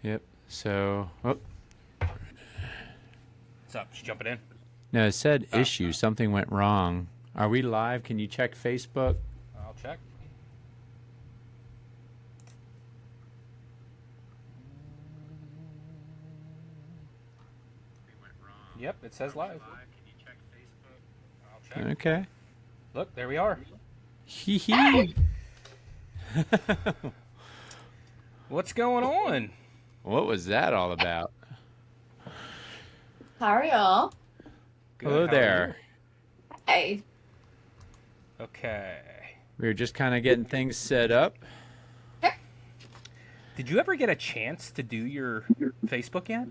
Yep. So, oh, What's up? She jumping in? no, it said issue. Something went wrong. Are we live? Can you check Facebook? I'll check. Yep, it says live. I'll check. Okay. Look, there we are. Hee hee. What's going on? What was that all about? How are y'all? Good, Hello how are there. Hey. you? Okay. We were just kind of getting things set up. Did you ever get a chance to do your Facebook yet?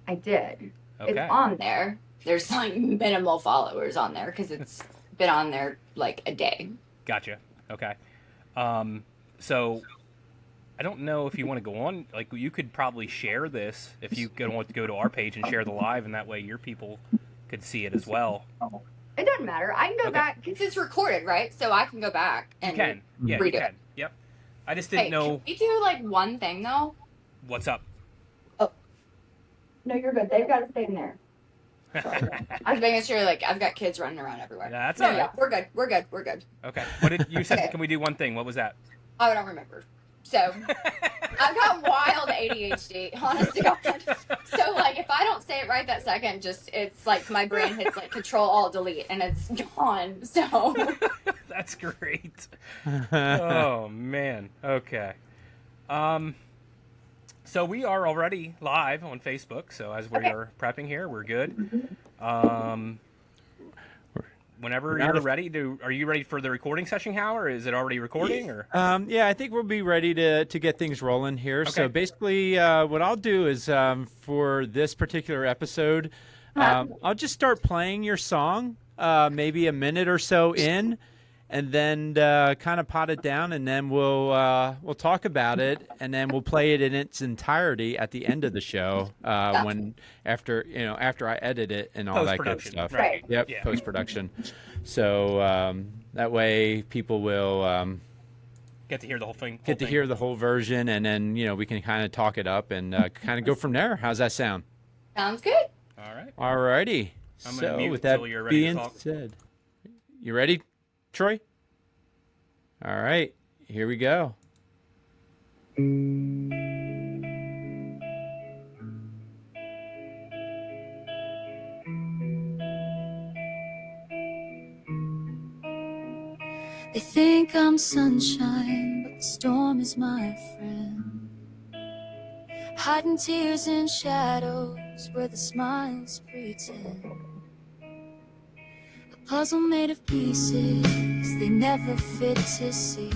I did. Okay. It's on there. There's like minimal followers on there because it's been on there like a day. Gotcha. Okay. So I don't know if you want to go on. Like, you could probably share this if you want to go to our page and share the live, and that way your people could see it as well. It doesn't matter. I can go Okay. back because it's recorded, right? So I can go back You and can. Yeah, you read it. can. Yep. I just didn't Hey, know can we do like one thing though? what's up. No, you're good. They've got to stay in there. I was making sure like I've got kids running around everywhere. That's No, all right. yeah, we're good. We're good. We're good. Okay. What did you said? Okay. Can we do one thing? What was that? I don't remember. So I've got wild ADHD, honest to God. So like if I don't say it right that second, just it's like my brain hits like Control Alt Delete and it's gone. So That's great. Oh man. Okay. So we are already live on Facebook. So as we are prepping here, we're good. Whenever you're ready, are you ready for the recording session, Hal, or is it already recording? Or Yeah, I think we'll be ready to get things rolling here. So Okay. basically, what I'll do is for this particular episode, I'll just start playing your song, maybe a minute or so in, and then kind of pot it down, and then we'll talk about it, and then we'll play it in its entirety at the end of the show when after I edit it and all that good Post-production, stuff. right. Yep, Yeah. post production. So that way people will get to hear the whole thing? get to hear the whole version, and then we can kind of talk it up and kind of go from there. How's that sound? sounds good. All right. Alrighty. I'm gonna So mute with that until you're ready to being talk. said, you ready, Troy? All right, here we go. They think I'm sunshine, but the storm is my friend. Hiding tears in shadows where the smiles pretend. A puzzle made of pieces they never fit to see.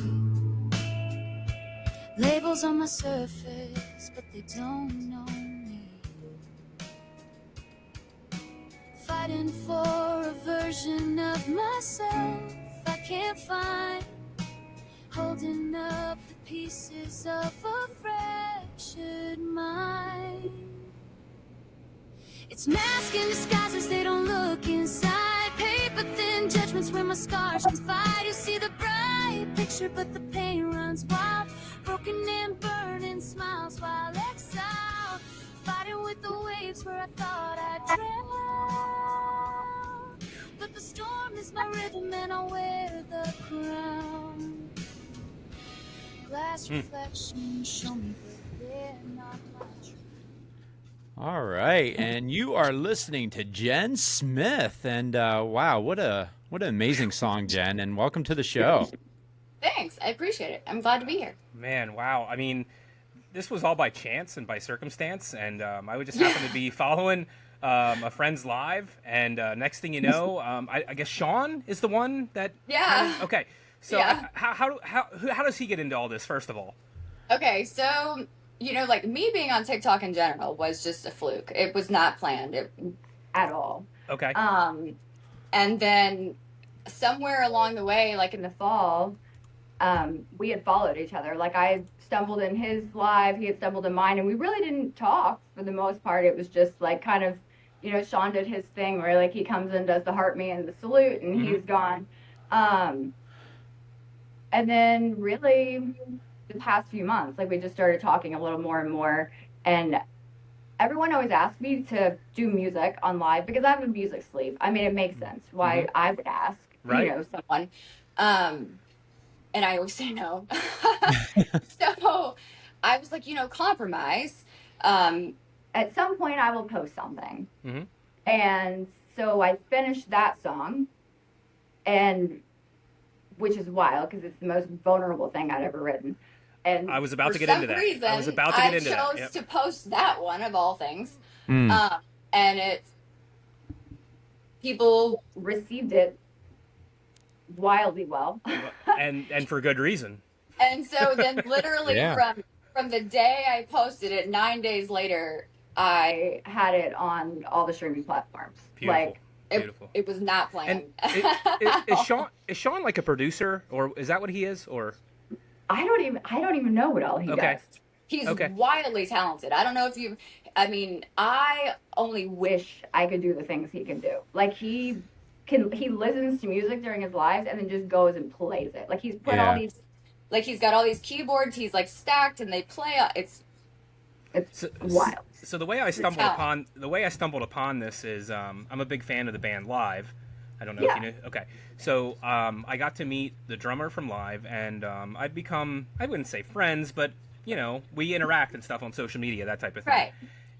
Labels on my surface, but they don't know me. Fighting for a version of myself I can't find. Holding up the pieces of a fractured mind. It's masking disguises, they don't look inside. Paper thin judgments where my scars confide. You see the bright picture, but the pain runs wild. Broken and burning smiles while exiled. Fighting with the waves where I thought I'd drown. But the storm is my rhythm and I wear the crown. Glass reflections show me that they're not my truth. All right, and you are listening to Jenn Smith, and wow, what an amazing song, Jenn, and welcome to the show. Thanks. I appreciate it. I'm glad to be here. Man, wow. I mean, this was all by chance and by circumstance, and I would just happen to be following a friend's live, and next thing you know, I guess Sean is the one that. Yeah. Okay, so Yeah. how does he get into all this? First of all. Okay, so like me being on TikTok in general was just a fluke. It was not planned at all. Okay. And then somewhere along the way, like in the fall, we had followed each other. Like I stumbled in his live, he had stumbled in mine, and we really didn't talk for the most part. It was just like kind of, Sean did his thing where like he comes in, does the heart me and the salute, and he's gone. And then really the past few months. Like we just started talking a little more and more, and everyone always asks me to do music on live because I have a music sleep. I mean, it makes sense why I would ask, Right. someone. And I always say no. So I was like, compromise. At some point, I will post something. Mm-hmm. And so I finished that song, and which is wild because it's the most vulnerable thing I'd ever written. And I was about to for get into some that. reason, I was about to get into that. chose to post that one of all things, Mm. and people received it wildly well. And for good reason. And so then literally Yeah. from the day I posted it, 9 days later, I had it on all the streaming platforms. Beautiful. Like Beautiful. it was not And planned. is Sean like a producer, or is that what he is, or? I don't even know what all he Okay. does. He's Okay. wildly talented. I don't know if I only wish I could do the things he can do. Like he listens to music during his lives and then just goes and plays it. Like he's put all Yeah. these, like he's got all these keyboards, he's like stacked and they play, it's So, wild. so the way I stumbled upon this is I'm a big fan of the band Live. I don't know if you knew. Okay, so I got to meet the drummer from Live, and I've become, I wouldn't say friends, but we interact and stuff on social media, that type of thing. Right.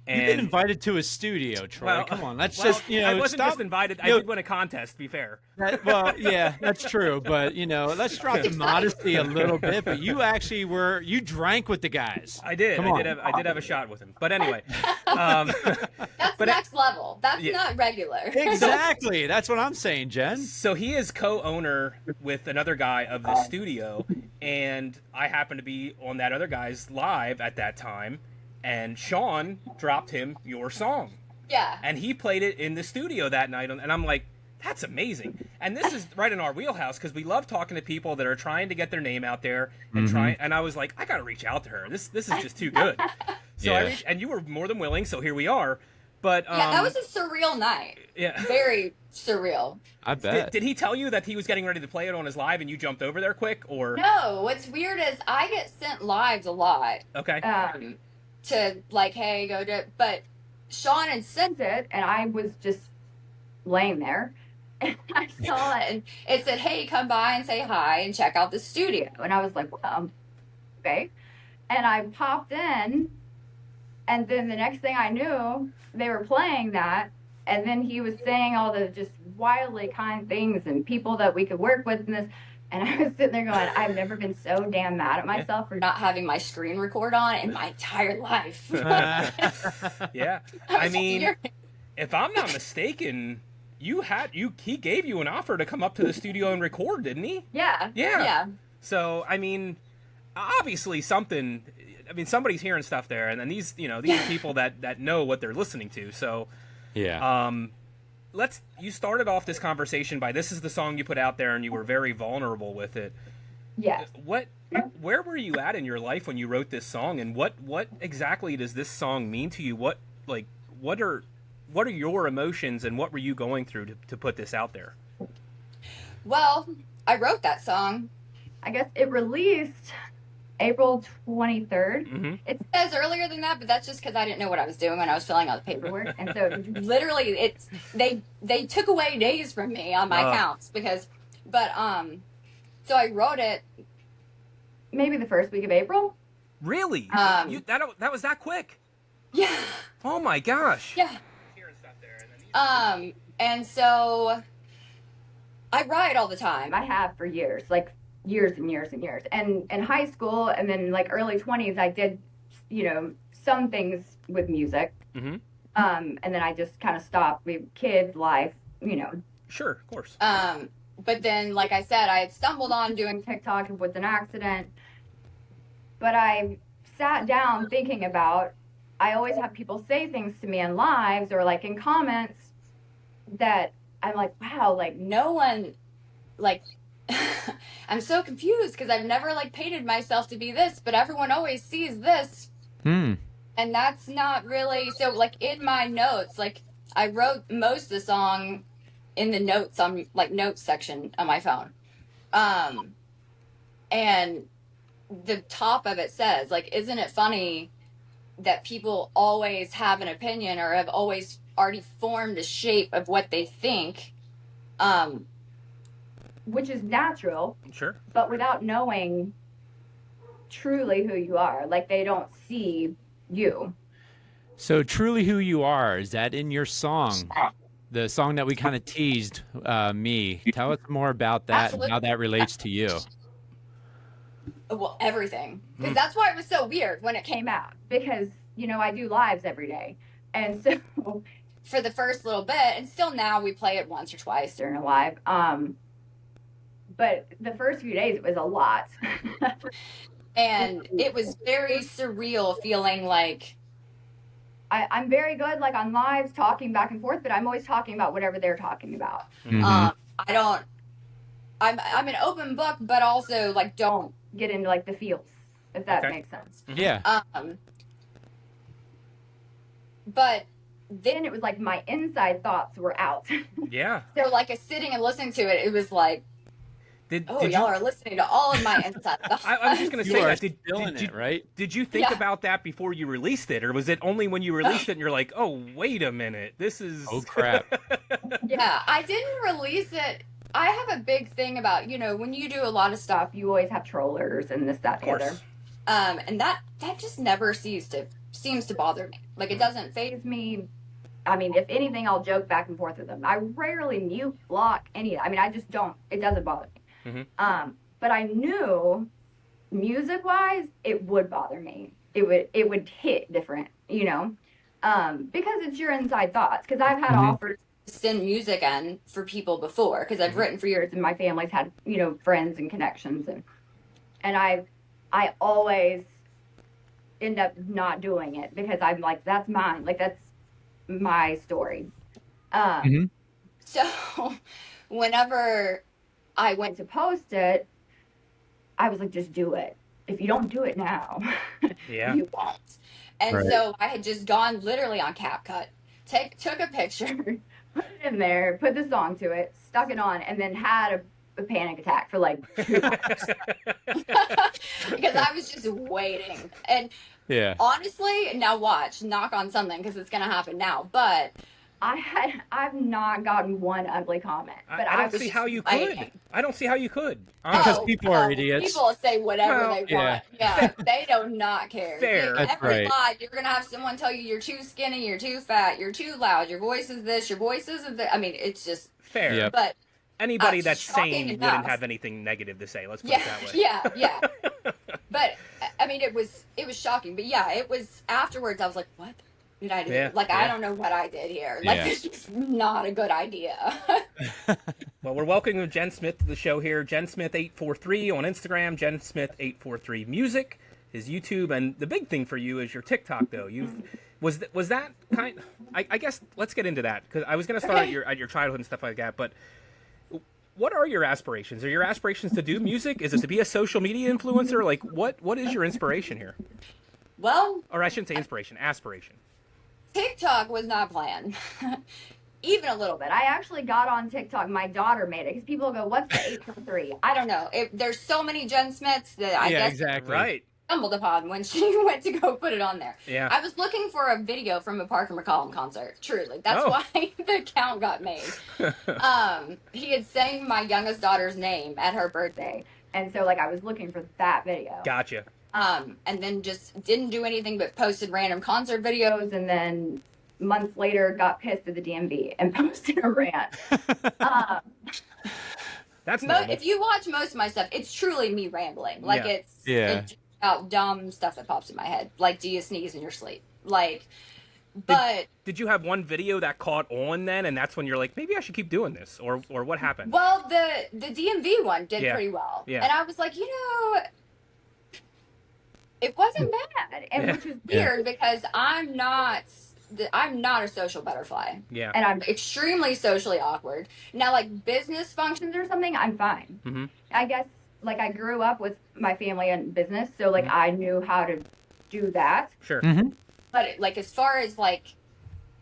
You've been invited to a studio, Troy. Well, Come on, let's well, just I wasn't stop. just invited. I You know, did win a contest. To be fair. well, yeah, that's true. But let's drop the modesty a little bit. But you actually you drank with the guys. I did. Come I on. did have a shot with him. But anyway, That's next level. That's not regular. Exactly. That's what I'm saying, Jen. so he is co-owner with another guy of the studio, and I happened to be on that other guy's live at that time, and Sean dropped him your song, Yeah. and he played it in the studio that night, and I'm like, that's amazing. And this is right in our wheelhouse because we love talking to people that are trying to get their name out there and and I was like, I gotta reach out to her. This is just too good. So Yeah. and you were more than willing, so here we are. But Yeah, that was a surreal night. yeah. Very surreal. I bet. Did he tell you that he was getting ready to play it on his live and you jumped over there quick, or? No, what's weird is I get sent lives a lot. Okay. To like, hey, go do it. But Sean had sent it, and I was just laying there, and I saw it, and it said, hey, come by and say hi and check out the studio. And I was like, well, okay. And I popped in, and then the next thing I knew, they were playing that, and then he was saying all the just wildly kind things and people that we could work with and this. And I was sitting there going, I've never been so damn mad at myself for not having my screen record on in my entire life. Yeah. I mean, if I'm not mistaken, he gave you an offer to come up to the studio and record, didn't he? Yeah. Yeah. Yeah. So, I mean, obviously somebody's hearing stuff there, and then these are people that know what they're listening to. So, Yeah. You started off this conversation by, this is the song you put out there and you were very vulnerable with it. Yes. Where were you at in your life when you wrote this song, and what exactly does this song mean to you? What are your emotions, and what were you going through to put this out there? Well, I wrote that song. I guess it released April 23rd. Mm-hmm. It says earlier than that, but that's just because I didn't know what I was doing when I was filling out the paperwork. And so literally they took away days from me on my counts so I wrote it maybe the first week of April. Really? That was that quick? Yeah. Oh my gosh. Yeah. And so I write all the time. I have for years, like years and years and years. And in high school and then like early 20s, I did, some things with music. Mm-hmm. And then I just kind of stopped. We have kids, life, Sure, of course. But then, like I said, I had stumbled on doing TikTok. It was an accident. But I sat down thinking about, I always have people say things to me in lives or like in comments that I'm like, wow, like no one, like, I'm so confused because I've never like painted myself to be this, but everyone always sees this. And that's not really, so like in my notes, like I wrote most of the song in the notes on like notes section on my phone. And the top of it says, like, isn't it funny that people always have an opinion or have always already formed a shape of what they think, which is natural, Sure. but without knowing truly who you are. Like, they don't see you. So, truly who you are, is that in your song? The song that we kind of teased, me. Tell us more about that and how that relates to you. Well, everything. Because that's why it was so weird when it came out. Because, I do lives every day. And so for the first little bit, and still now we play it once or twice during a live. But the first few days, it was a lot. And it was very surreal feeling like I'm very good, like, on lives talking back and forth, but I'm always talking about whatever they're talking about. I'm an open book, but also, like, don't get into, like, the feels, if that makes sense. Yeah. But then it was like my inside thoughts were out. Yeah. So, like, sitting and listening to it, it was like, did y'all are listening to all of my inside thoughts. I was just going to say that. Did you think Yeah. about that before you released it, or was it only when you released it and you're like, oh, wait a minute, this is... Oh, crap. Yeah, I didn't release it. I have a big thing about, when you do a lot of stuff, you always have trollers and this, that, and the other. And that just never seems to bother me. Like, it doesn't faze me. I mean, if anything, I'll joke back and forth with them. I rarely mute, block, any. I mean, I just don't. It doesn't bother me. But I knew, music-wise, it would bother me. It would hit different, because it's your inside thoughts. Because I've had offers to send music in for people before. Because I've written for years, and my family's had, friends and connections, and I always end up not doing it because I'm like, that's mine. Like, that's my story. So whenever I went to post it, I was like, just do it. If you don't do it now, you won't. And so I had just gone literally on CapCut, took a picture, put it in there, put the song to it, stuck it on, and then had a panic attack for like 2 hours. Because I was just waiting. And honestly, now watch, knock on something, because it's going to happen now. But I've not gotten one ugly comment. But I don't see how you could. I don't see how you could. Because people are idiots. People say whatever they want. Yeah, they do not care. Fair. Every live, you're going to have someone tell you you're too skinny, you're too fat, you're too loud, your voice is this, your voice isn't that. I mean, it's just... Fair. Yep. But... Anybody that's sane wouldn't have anything negative to say. Let's put it that way. Yeah. But I mean, it was shocking. But yeah, it was afterwards. I was like, "What did I do? I don't know what I did here. Like, this is not a good idea." Well, we're welcoming Jenn Smith to the show here. Jenn Smith 843 on Instagram. Jenn Smith 843 Music is YouTube, and the big thing for you is your TikTok. Though was that kind? I guess let's get into that because I was going to start at your childhood and stuff like that, but. What are your aspirations? Are your aspirations to do music? Is it to be a social media influencer? Like, what is your inspiration here? Well... Or I shouldn't say inspiration, aspiration. TikTok was not planned. Even a little bit. I actually got on TikTok. My daughter made it. Because people go, what's the 843? I don't know. There's so many Jenn Smiths that I guess... exactly. Right. Stumbled upon when she went to go put it on there. Yeah. I was looking for a video from a Parker McCollum concert. Truly. That's why the account got made. He had sang my youngest daughter's name at her birthday. And so, like, I was looking for that video. Gotcha. And then just didn't do anything but posted random concert videos, and then months later got pissed at the DMV and posted a rant. That's normal. If you watch most of my stuff, it's truly me rambling. Like, it's about dumb stuff that pops in my head. Like, do you sneeze in your sleep? Like, but... Did you have one video that caught on then, and that's when you're like, maybe I should keep doing this? Or what happened? Well, the DMV one did pretty well. Yeah. And I was like, it wasn't bad. And which was weird because I'm not a social butterfly. Yeah. And I'm extremely socially awkward. Now, like, business functions or something, I'm fine. Mm-hmm. I guess, like, I grew up with my family and business, so, like, I knew how to do that. Sure. But, like, as far as, like,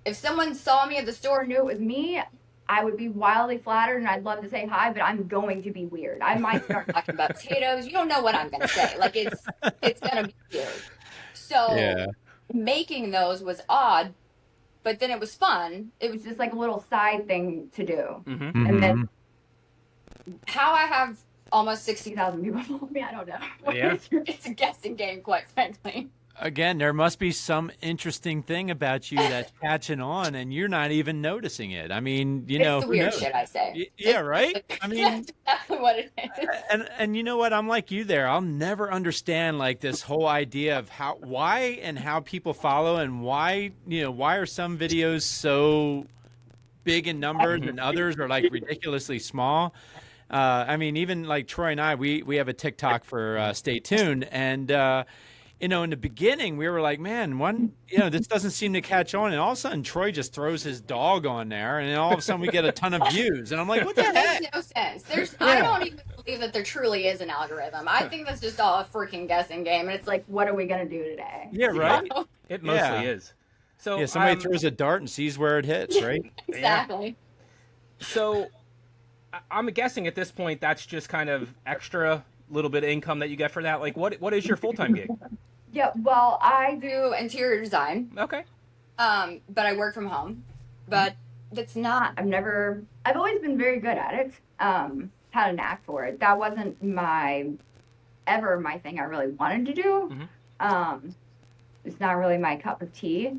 if someone saw me at the store and knew it was me, I would be wildly flattered and I'd love to say hi, but I'm going to be weird. I might start talking about potatoes. You don't know what I'm going to say. Like it's going to be weird. So Yeah. making those was odd, but then it was fun. It was just like a little side thing to do. Mm-hmm. And then how I have almost 60,000 people follow me, I don't know. Yeah. It's a guessing game, quite frankly. Again, there must be some interesting thing about you that's catching on, and you're not even noticing it. I mean, you know, It's the who weird knows? shit I say. Yeah, right. I mean, That's exactly what it is. and you know what? I'm like you there. I'll never understand like this whole idea of why and how people follow, and why are some videos so big in numbers and others are like ridiculously small. I mean, even like Troy and I, we have a TikTok for Stay Tuned, and in the beginning, we were like, man, this doesn't seem to catch on. And all of a sudden, Troy just throws his dog on there. And then all of a sudden, we get a ton of views. And I'm like, what the heck? Makes no sense. I don't even believe that there truly is an algorithm. I think that's just all a freaking guessing game. And it's like, what are we going to do today? Yeah, right. It mostly is. So yeah, somebody throws a dart and sees where it hits, right? Exactly. Yeah. So I'm guessing at this point, that's just kind of extra little bit of income that you get for that. Like, what is your full-time gig? Yeah, well, I do interior design. Okay. But I work from home. But that's not, I've always been very good at it. Had a knack for it. That wasn't my thing I really wanted to do. Mm-hmm. It's not really my cup of tea.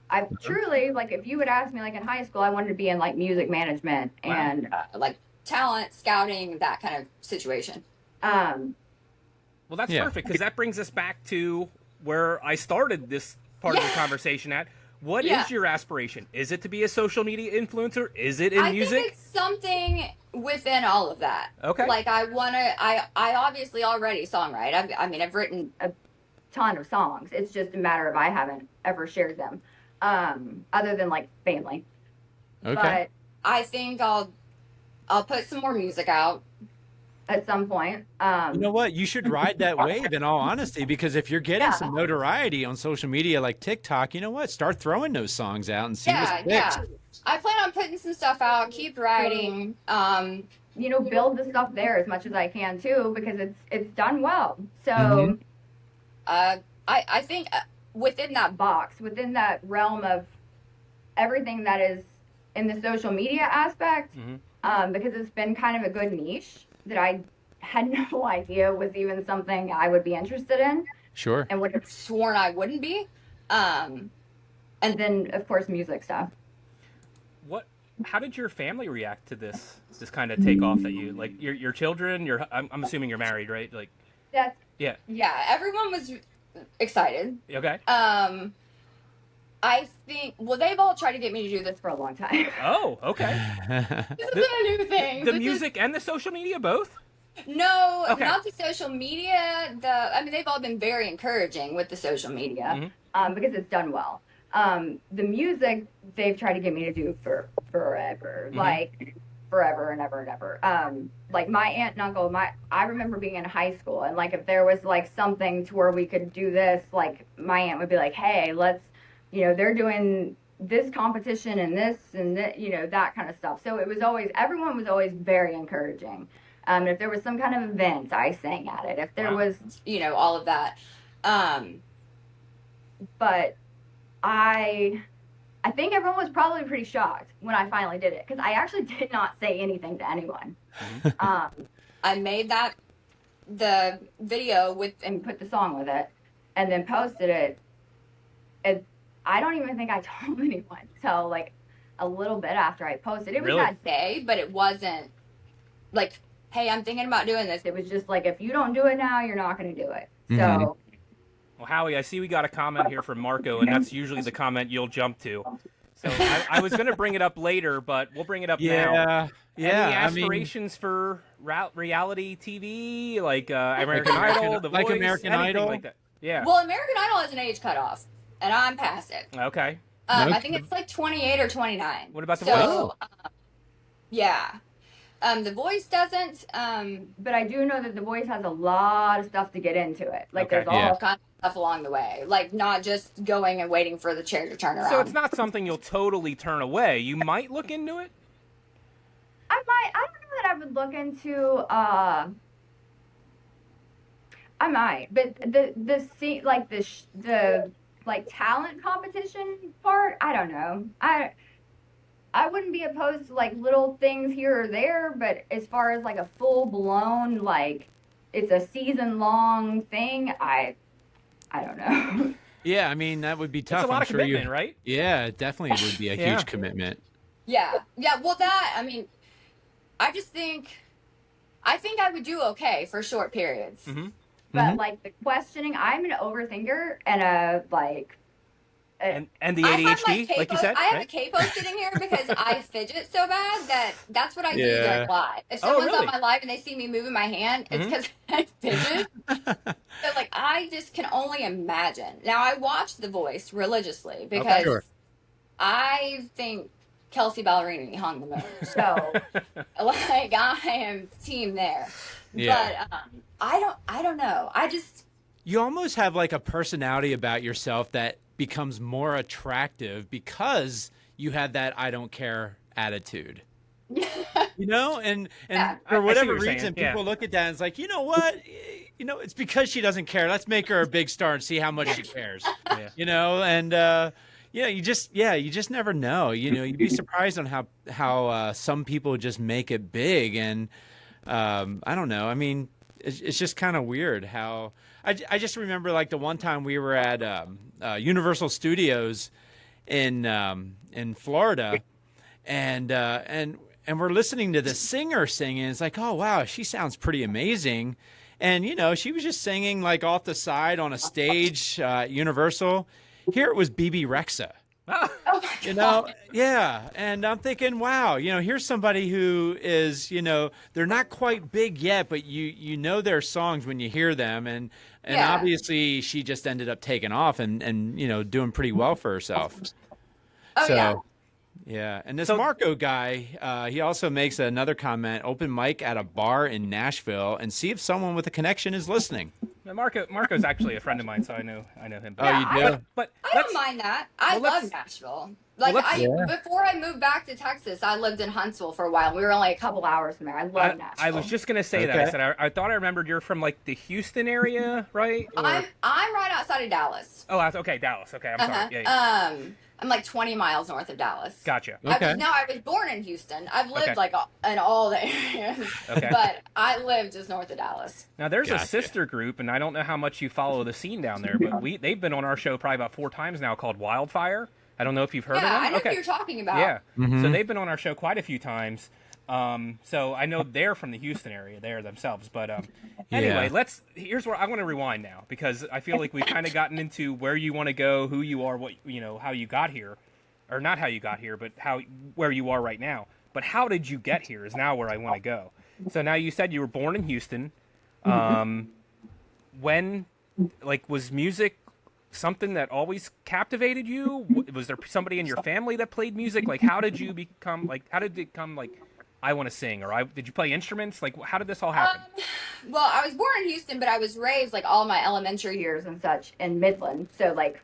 I truly, like, if you would ask me, like, in high school, I wanted to be in, like, music management and, like, talent scouting, that kind of situation. Well, that's perfect, because that brings us back to where I started this part of the conversation at. What is your aspiration? Is it to be a social media influencer? Is it in music? I think it's something within all of that. Okay. Like, I obviously already songwrite. I've written a ton of songs. It's just a matter of I haven't ever shared them, other than, like, family. Okay. But I think I'll put some more music out at some point. You know what? You should ride that wave, in all honesty, because if you're getting some notoriety on social media like TikTok, you know what? Start throwing those songs out and see what sticks. Yeah. I plan on putting some stuff out, keep writing, build the stuff there as much as I can too, because it's done well. So I think within that box, within that realm of everything that is in the social media aspect, because it's been kind of a good niche that I had no idea was even something I would be interested in. Sure. And would have sworn I wouldn't be. And then, of course, music stuff. How did your family react to this kind of takeoff that you, like, your children, I'm assuming you're married, right? Like, Yeah, everyone was excited. Okay. I think, they've all tried to get me to do this for a long time. Oh, okay. This isn't a new thing. The music and the social media, both? No, not the social media. They've all been very encouraging with the social media, because it's done well. The music, they've tried to get me to do for forever, like forever and ever and ever. Like my aunt and uncle, I remember being in high school, and like if there was like something to where we could do this, like my aunt would be like, hey, let's, they're doing this competition and this and that, that kind of stuff. So it was always, everyone was always very encouraging. If there was some kind of event, I sang at it. If there was, all of that. But I think everyone was probably pretty shocked when I finally did it, because I actually did not say anything to anyone. I made the video and put the song with it, and then posted it. And I don't even think I told anyone till like a little bit after I posted. It was that day, but it wasn't like, hey, I'm thinking about doing this. It was just like, if you don't do it now, you're not going to do it. So. Well, Howie, I see we got a comment here from Marco, and that's usually the comment you'll jump to. So I was going to bring it up later, but we'll bring it up now. Yeah. Any aspirations for reality TV, like American Idol, The Voice, American Idol? Like that? Yeah. Well, American Idol has an age cutoff, and I'm past it. Okay. I think it's like 28 or 29. What about The Voice? Yeah. The Voice doesn't, but I do know that The Voice has a lot of stuff to get into it. Like, there's all kinds of stuff along the way. Like, not just going and waiting for the chair to turn around. So it's not something you'll totally turn away. You might look into it? I don't know that I would look into, I might, but the like talent competition part, I don't know. I wouldn't be opposed to like little things here or there, but as far as like a full blown like it's a season long thing, I don't know. Yeah, I mean that would be tough. It's a lot I'm of sure commitment, right? Yeah, it definitely would be a Yeah. huge commitment. Yeah. Yeah, well I mean, I just I think I would do okay for short periods. Mm-hmm. But like the questioning, I'm an overthinker and a like And the I have ADHD, like you said, I have right? a capo sitting here because I fidget so bad that's what I do Yeah. during live. If Oh, someone's really? on my live and they see me moving my hand, it's because I fidget. So like I just can only imagine. Now I watch The Voice religiously because Sure. I think Kelsey Ballerini hung the moon. So like I am team there. Yeah. But I don't know. I just You almost have like a personality about yourself that becomes more attractive because you have that I don't care attitude. You know, and Yeah. for I see whatever what you're reason, saying, yeah. people look at that and it's like, you know what? You know, it's because she doesn't care. Let's make her a big star and see how much she cares. Yeah. You know, and you just never know. You know, you'd be surprised on how some people just make it big, and I don't know. I mean, it's just kind of weird how I just remember like the one time we were at Universal Studios in Florida, and we're listening to the singer sing, and it's like, oh wow, she sounds pretty amazing. And you know, she was just singing like off the side on a stage at Universal. Here it was BB Rexa. oh my God. You know, yeah. And I'm thinking, wow, you know, here's somebody who is, you know, they're not quite big yet, but you know their songs when you hear them, and Yeah. obviously she just ended up taking off and you know doing pretty well for herself. Oh So, yeah. yeah. And this So- Marco guy, he also makes another comment: open mic at a bar in Nashville, and see if someone with a connection is listening. Now, Marco's actually a friend of mine, so I know him. Oh, Yeah, you do? But I don't mind that. I well, love let's- Nashville. Like let's- before I moved back to Texas, I lived in Huntsville for a while. We were only a couple hours from there. I love Nashville. I was just gonna say that. I Okay. said I thought I remembered you're from like the Houston area, right? Or- I'm right outside of Dallas. Oh, okay, Dallas. Okay, I'm Uh-huh. sorry. Yeah, yeah. I'm like 20 miles north of Dallas. Gotcha. Okay. I was born in Houston. I've lived Okay. like in all the areas, Okay. but I live just north of Dallas. Now there's a Gotcha. sister group, and I don't know how much you follow the scene down there, but they've been on our show probably about 4 times now, called Wildfire. I don't know if you've heard of Yeah, them. I know okay. who you're talking about. Yeah. Mhm. So they've been on our show quite a few times. So I know they're from the Houston area there themselves. But anyway, Yeah. here's where I want to rewind now, because I feel like we've kind of gotten into where you want to go, who you are, what you know, how you got here, or not how you got here, but where you are right now. But how did you get here is now where I want to go. So now you said you were born in Houston. When, like, was music something that always captivated you? Was there somebody in your family that played music? Like, how did you become, like, how did it come, like, I want to sing, or did you play instruments? Like, how did this all happen? Well, I was born in Houston, but I was raised like all my elementary years and such in Midland, so like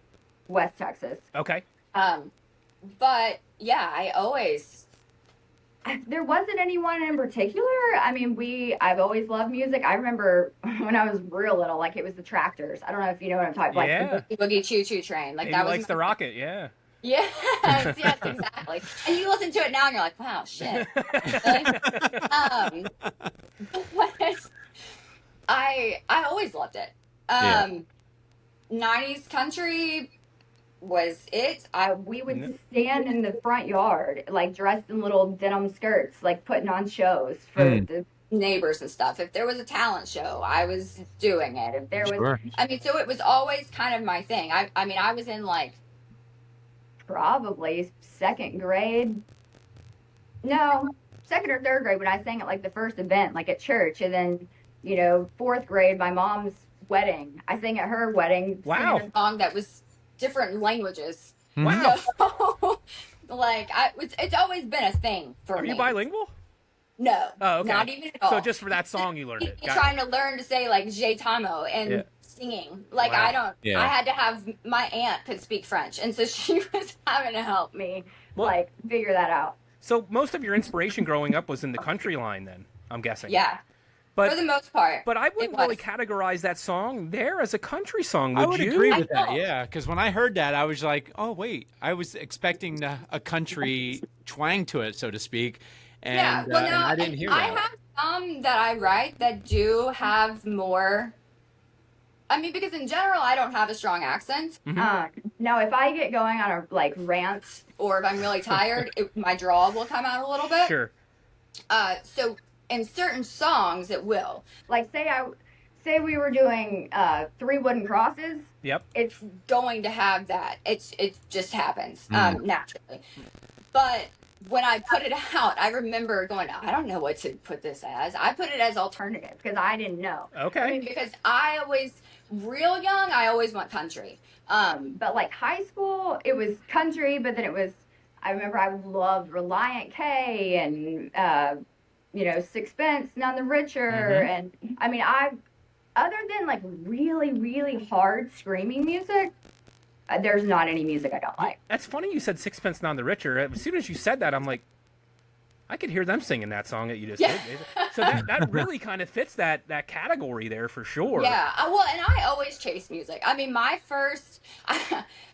West Texas. Okay. But yeah, there wasn't anyone in particular. I mean, I've always loved music. I remember when I was real little, like it was the Tractors. I don't know if you know what I'm talking about. Yeah. Like the Boogie Boogie Choo Choo Train. Like He that was likes the rocket, yeah. Yes, yes, exactly. And you listen to it now and you're like, wow, shit. Really? But I always loved it. Yeah. 90s country was it. We would stand in the front yard, like dressed in little denim skirts, like putting on shows for the neighbors and stuff. If there was a talent show, I was doing it. If there was, Sure. I mean, so it was always kind of my thing. I mean, I was in like probably second grade. No, second or third grade when I sang at like the first event, like at church, and then fourth grade, my mom's wedding. I sang at her wedding. Wow. Singing a song that was different languages. Wow. So, like, it's always been a thing for Are me. you bilingual? No. Oh, okay. Not even at all. So just for that song you learned it. Got it. Trying to learn to say like J Tamo and Yeah. singing. Like Wow. I don't. Yeah. I had to have my aunt could speak French, and so she was having to help me Well- like figure that out. So most of your inspiration growing up was in the country line, then I'm guessing. Yeah, But for the most part. but I wouldn't really was. categorize that song there as a country song. I Would would you? agree I with that, know. yeah. Because when I heard that, I was like, "Oh wait," I was expecting a country twang to it, so to speak, Yeah, and, well, and no, I didn't and hear I that. have some that I write that do have more. I mean, because in general, I don't have a strong accent. Now, if I get going on a like rant, or if I'm really tired, my drawl will come out a little bit. Sure. So in certain songs, it will. Like, say we were doing Three Wooden Crosses. Yep. It's going to have that. It just happens naturally. But when I put it out, I remember going, I don't know what to put this as. I put it as alternative because I didn't know. Okay. I mean, because I always, real young, I always went country. But like high school, it was country, but then it was, I remember I loved Reliant K and, Sixpence, None the Richer. And I mean, other than like really, really hard screaming music, there's not any music I don't like. That's funny you said Sixpence None the Richer. As soon as you said that, I'm like, I could hear them singing that song that you just did. So that really kind of fits that category there for sure. Yeah, well, and I always chase music. I mean, I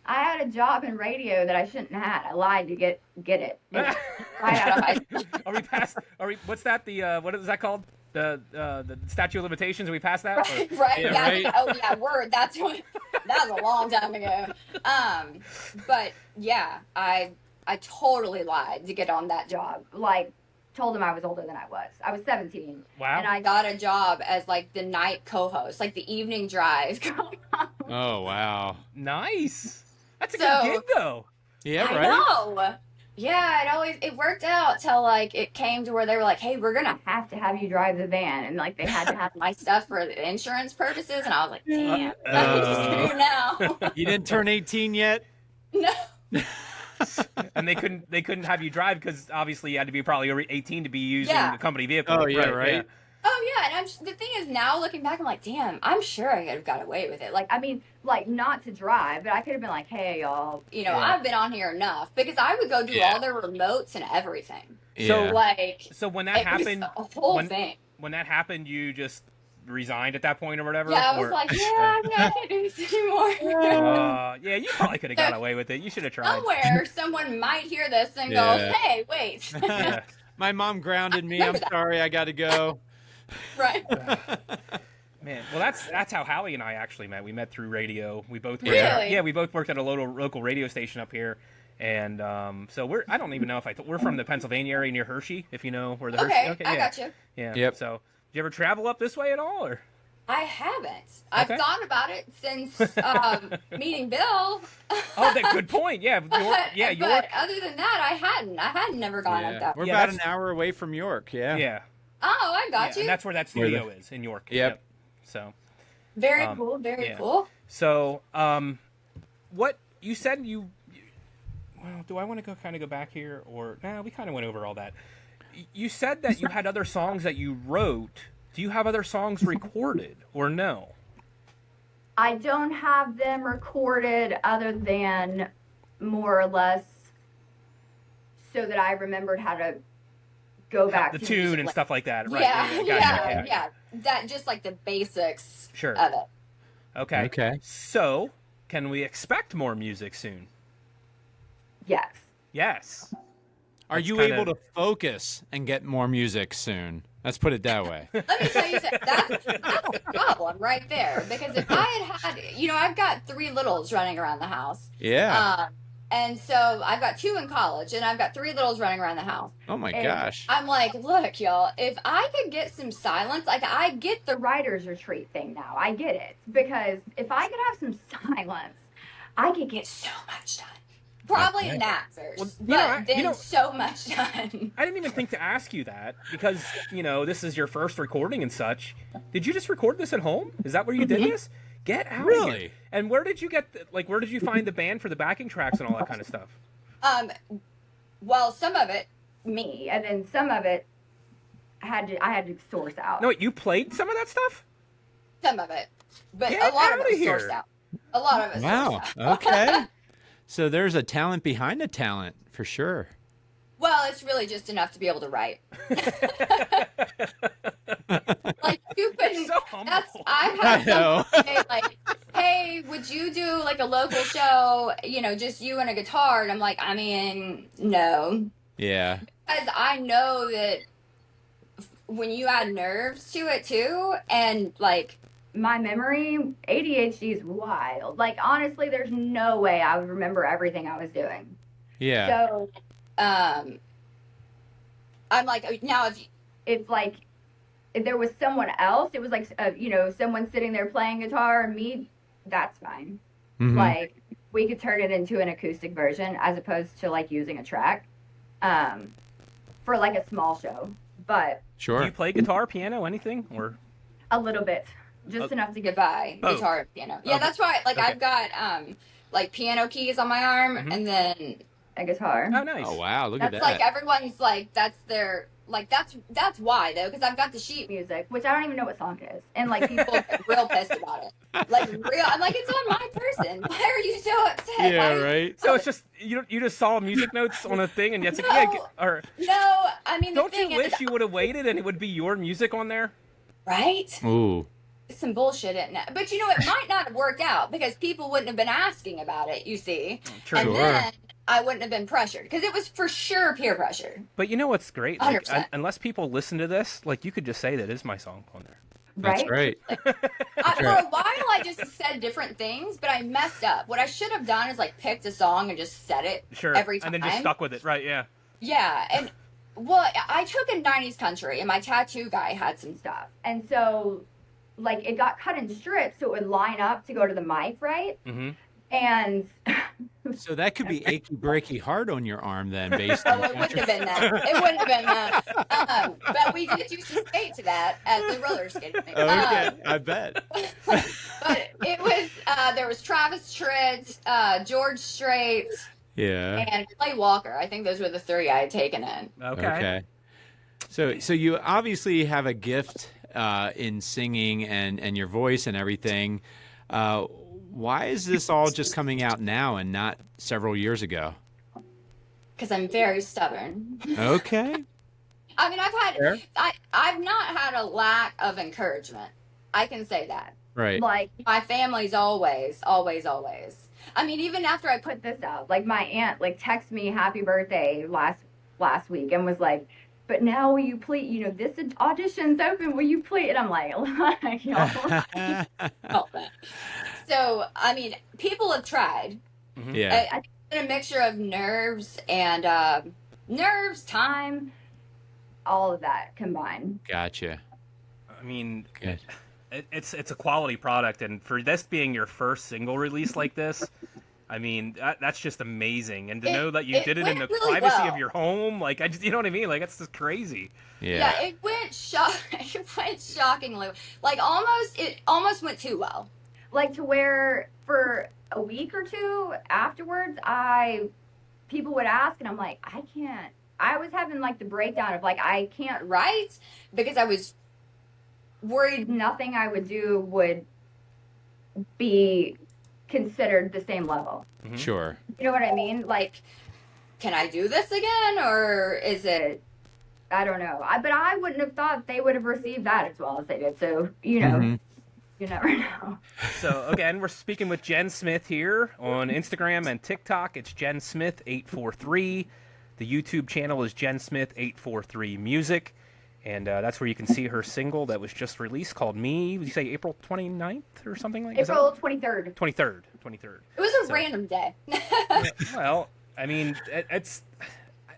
had a job in radio that I shouldn't have had. I lied to get it. Right out of high school. Are we? What's that? What is that called? The statute of limitations. Are we past that? Right. Yeah, Yeah. right. Oh yeah. Word. That was a long time ago. But yeah, I totally lied to get on that job. Like, told him I was older than I was. I was 17. Wow. And I got a job as like the night co-host, like the evening drive. Oh wow, Nice. That's a So- good gig though. yeah, I right. know. Yeah, it worked out till like it came to where they were like, "Hey, we're gonna have to have you drive the van," and like they had to have my stuff for the insurance purposes, and I was like, "Damn, I'm screwed now." You didn't turn 18 yet. No. And they couldn't have you drive because obviously you had to be probably over 18 to be using Yeah. a company vehicle. Oh, yeah, right. Oh yeah, and the thing is now looking back, I'm like, damn, I'm sure I could have got away with it. Like, I mean, like not to drive, but I could have been like, hey y'all, Yeah. I've been on here enough because I would go do Yeah. all their remotes and everything. So- Yeah. Like, So when that it was happened, a whole when- thing. when that happened, you just resigned at that point or whatever. Yeah, I was Or- like, yeah, I'm not gonna do this anymore. yeah, you probably could have got away with it. You should have tried. Somewhere, someone might hear this and Yeah. go, hey, wait. Yeah. My mom grounded me. I'm Remember that. sorry, I got to go. Right. Man, well, that's how Howie and I actually met. We met through radio. We both worked Really? Yeah, we both worked at a local radio station up here, and so I don't even know if we're from the Pennsylvania area near Hershey, if you know where the Okay, Hershey. I yeah. got you. Yeah. Yep. So, did you ever travel up this way at all, or? I haven't. I've Okay. thought about it since meeting Bill. Oh, that good point. Yeah, York. But other than that, I hadn't never gone up that We're way. Yeah, about an hour away from York. Yeah. Yeah. Oh, I got Yeah, you. and that's where that studio is in York. Yep. So, Very cool. Very yeah. cool. so, what you said well, do I want to go back here or nah? We kind of went over all that. You said that you had other songs that you wrote. Do you have other songs recorded or no? I don't have them recorded other than more or less so that I remembered how to go back The to tune music and stuff like that, right? Yeah, Gotcha, yeah. That just like the basics Sure. of it. Okay. Okay. So, can we expect more music soon? Yes. Yes. Are That's you kinda- able to focus and get more music soon? Let's put it that way. Let me tell you something. That's the problem right there. Because if I had, I've got 3 littles running around the house. Yeah. And so I've got 2 in college, and I've got 3 littles running around the house. Oh my And gosh. I'm like, look, y'all, if I could get some silence, like I get the writer's retreat thing now. I get it. Because if I could have some silence, I could get so much done. Probably Okay. not first, Well, but then so much done. I didn't even think to ask you that because, this is your first recording and such. Did you just record this at home? Is that where you did this? Get out of Really? here. And where did you get, where did you find the band for the backing tracks and all that kind of stuff? Well, some of it me, and then some of it I had to source out. No, wait, you played some of that stuff? Some of it, but Get a lot of outta it was here. sourced out. A lot of it. Wow. Sourced out. Okay. So there's a talent behind a talent for sure. Well, it's really just enough to be able to write. Like you couldn't. So humble. I've I had know. someone say like, "Hey, would you do like a local show? You know, just you and a guitar?" And I'm like, I mean, no, Yeah. because I know that when you add nerves to it too, and like my memory, ADHD is wild. Like honestly, there's no way I would remember everything I was doing. Yeah. So, I'm like, now if there was someone else, it was like, you know, someone sitting there playing guitar and me, that's fine. Mhm. Like, we could turn it into an acoustic version as opposed to like using a track, for like a small show. But Sure. Do you play guitar, piano, anything, or? a little bit, just enough to get by. Oh. Guitar, piano. Yeah, Okay. that's why. Like, Okay. I've got like piano keys on my arm, and then a guitar. Oh, nice. Oh wow, look at That's that. like everyone's like that's their like that's why though, because I've got the sheet music, which I don't even know what song it is, and like people get real pissed about it. Like real, I'm like, it's on my person. Why are you so upset? Yeah, Why- right. So it's just you just saw music notes on a thing, and it's like, No. yeah, or No, I mean the don't you thing wish is, you would have waited and it would be your music on there? right? Ooh. Some bullshit in it, but you know it might not have worked out because people wouldn't have been asking about it. You see, True. and Sure. then I wouldn't have been pressured because it was for sure peer pressure. But you know what's great? Like, 100%. unless people listen to this, like you could just say that is my song on there. That's right. For a while, I just said different things, but I messed up. What I should have done is like picked a song and just said it Sure. every time. And then just stuck with it, right? Yeah. Yeah, and well, I took a '90s country, and my tattoo guy had some stuff, and so like it got cut in strips so it would line up to go to the mic, right? Mm-hmm. And So that could be achy breaky heart on your arm then, based oh, on it wouldn't have been that. It wouldn't have been that. But we did use to skate to that at the roller skating. Okay, I bet. But it was there was Travis Tritt, George Strait, Yeah. and Clay Walker. I think those were the three I had taken in. Okay. So you obviously have a gift in singing and your voice and everything. Why is this all just coming out now and not several years ago? Because I'm very stubborn. Okay. I mean, Fair. I've not had a lack of encouragement. I can say that. Right. Like my family's always. I mean, even after I put this out, like my aunt like texted me happy birthday last week and was like, "But now will you please? You know, this audition's open. Will you please?" And I'm like, oh, man. So I mean, people have tried. Yeah. I think it's been a mixture of nerves and time, all of that combined. Gotcha. I mean, Good. it's a quality product, and for this being your first single release like this, I mean that's just amazing. And to know that you it did it in the went really privacy well. of your home, like you know what I mean? Like that's just crazy. Yeah. It went shockingly. Like it almost went too well. Like to where for a week or two afterwards, people would ask, and I'm like, I can't. I was having like the breakdown of like I can't write because I was worried nothing I would do would be considered the same level. Mhm. Sure. You know what I mean? Like, can I do this again, or is it? I don't know. But I wouldn't have thought they would have received that as well as they did. So you know, Mhm. you never know. So again, we're speaking with Jenn Smith here on Instagram and TikTok. It's Jenn Smith 843. The YouTube channel is Jenn Smith 843 Music, and that's where you can see her single that was just released called "Me." Would you say April 29th or something like that? April 23rd. 23rd. It was a So- random day. Well, I mean, it's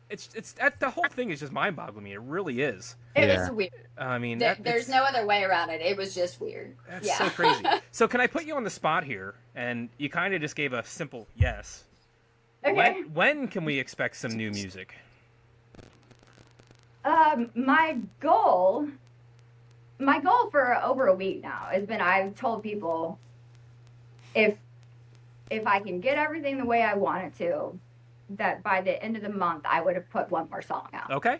the whole thing is just mind-boggling to me. It really is. It Yeah. was weird. I mean, There's no other way around it. It was just weird. That's Yeah. so crazy. So can I put you on the spot here? And you kind of just gave a simple yes. Okay. When can we expect some new music? My goal for over a week now has been I've told people if I can get everything the way I want it to, that by the end of the month I would have put one more song out. Okay.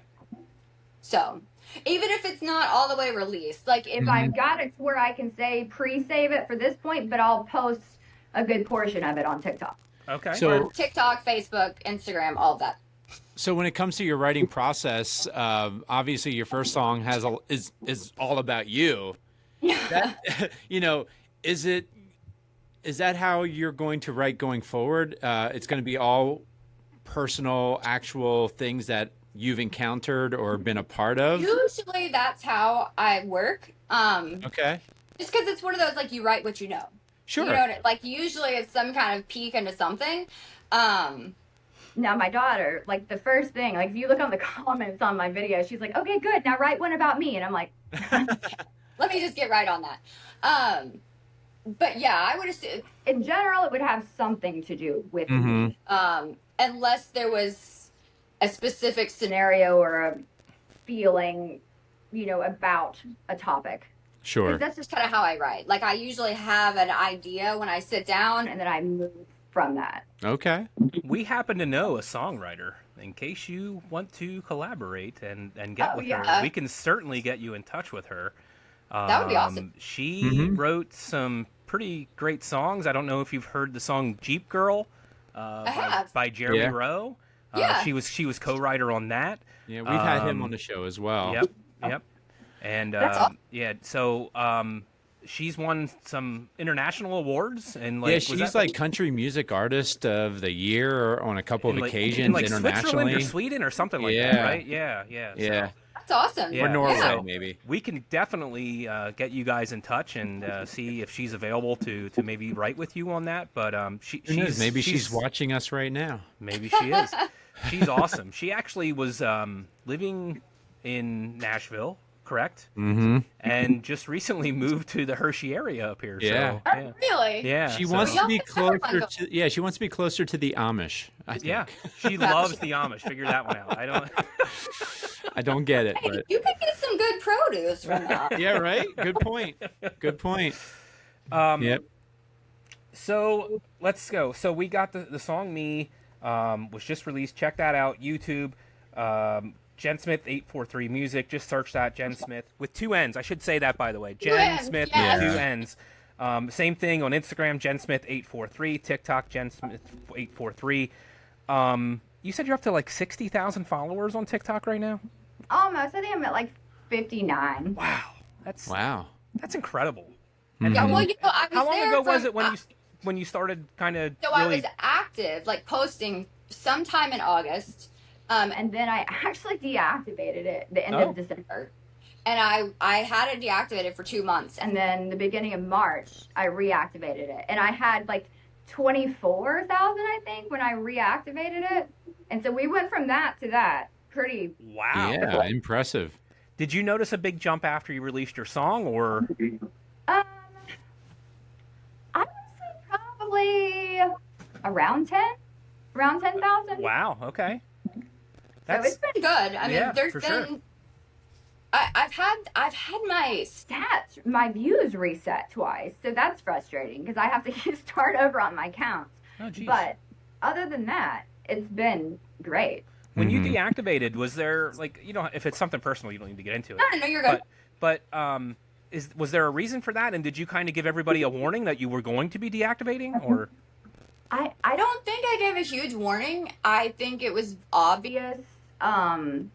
So even if it's not all the way released, like if I've got it to where I can say pre-save it for this point, but I'll post a good portion of it on TikTok. Okay. So TikTok, Facebook, Instagram, all of that. So when it comes to your writing process, obviously your first song is all about you. Yeah. That, is it is that how you're going to write going forward? It's going to be all personal, actual things that you've encountered or been a part of. Usually that's how I work. Okay, Just because it's one of those, like, you write what you know. sure. You know, like, usually it's some kind of peek into something. Now my daughter, like, the first thing, like, if you look on the comments on my video, she's like, okay, good, now write one about me. And I'm like, let me just get right on that. But yeah, I would assume, in general, it would have something to do with me. Unless there was a specific scenario or a feeling, about a topic. Sure. Because that's just kind of how I write. Like, I usually have an idea when I sit down, and then I move from that. Okay. We happen to know a songwriter. In case you want to collaborate and get with her, we can certainly get you in touch with her. That would be awesome. She wrote some pretty great songs. I don't know if you've heard the song Jeep Girl by Jeremy Rowe. Yeah. She was co-writer on that. Yeah, we've had him on the show as well. Yep. And That's awesome. so she's won some international awards, and like, yeah, she's like country music artist of the year on a couple of occasions in like internationally. Switzerland or Sweden or something like that, right? Yeah. Yeah. So, That's awesome. Yeah. Or Norway, Yeah. maybe. we can definitely get you guys in touch and see if she's available to maybe write with you on that. But She's watching us right now. maybe she is. She's awesome. She actually was living in Nashville, correct? Mm-hmm. And just recently moved to the Hershey area up here. Yeah. So, yeah. Really? Yeah. She so- wants to be Y'all can closer to. Yeah, she wants to be closer to the Amish. I think. Yeah, she loves the Amish. Figure that one out. I don't get it, Hey, but you could get some good produce from that. yeah, right. Good point. Good point. Yep. So let's go. So we got the song "Me" was just released. Check that out. YouTube. Jenn Smith 843 Music. Just search that, Jenn Smith with 2 N's. I should say that, by the way. Jenn N's, Smith yes. with 2 N's. Same thing on Instagram, Jenn Smith 843. TikTok, Jenn Smith 843. You said you're up to like 60,000 followers on TikTok right now. Almost. I think I'm at like 59. Wow, that's incredible. Mhm. Yeah, well, I was How long there ago was from- it when you started kind of So I really? was active, like posting sometime in August, and then I actually deactivated it the end of December. And I had it deactivated for 2 months, and then the beginning of March I reactivated it, and I had like 24,000, I think, when I reactivated it, and so we went from that to that pretty. Wow. Yeah, impressive. Did you notice a big jump after you released your song, or? I would say probably around 10,000. Wow. Okay. So it's been good. I mean, Yeah, there's for been. sure. I've had my stats, my views reset twice, so that's frustrating because I have to start over on my counts. Oh, geez. But other than that, it's been great. When you Mhm. deactivated, was there like, if it's something personal, you don't need to get into it. No, you're good. But was there a reason for that? And did you kind of give everybody a warning that you were going to be deactivating, or? I don't think I gave a huge warning. I think it was obvious. You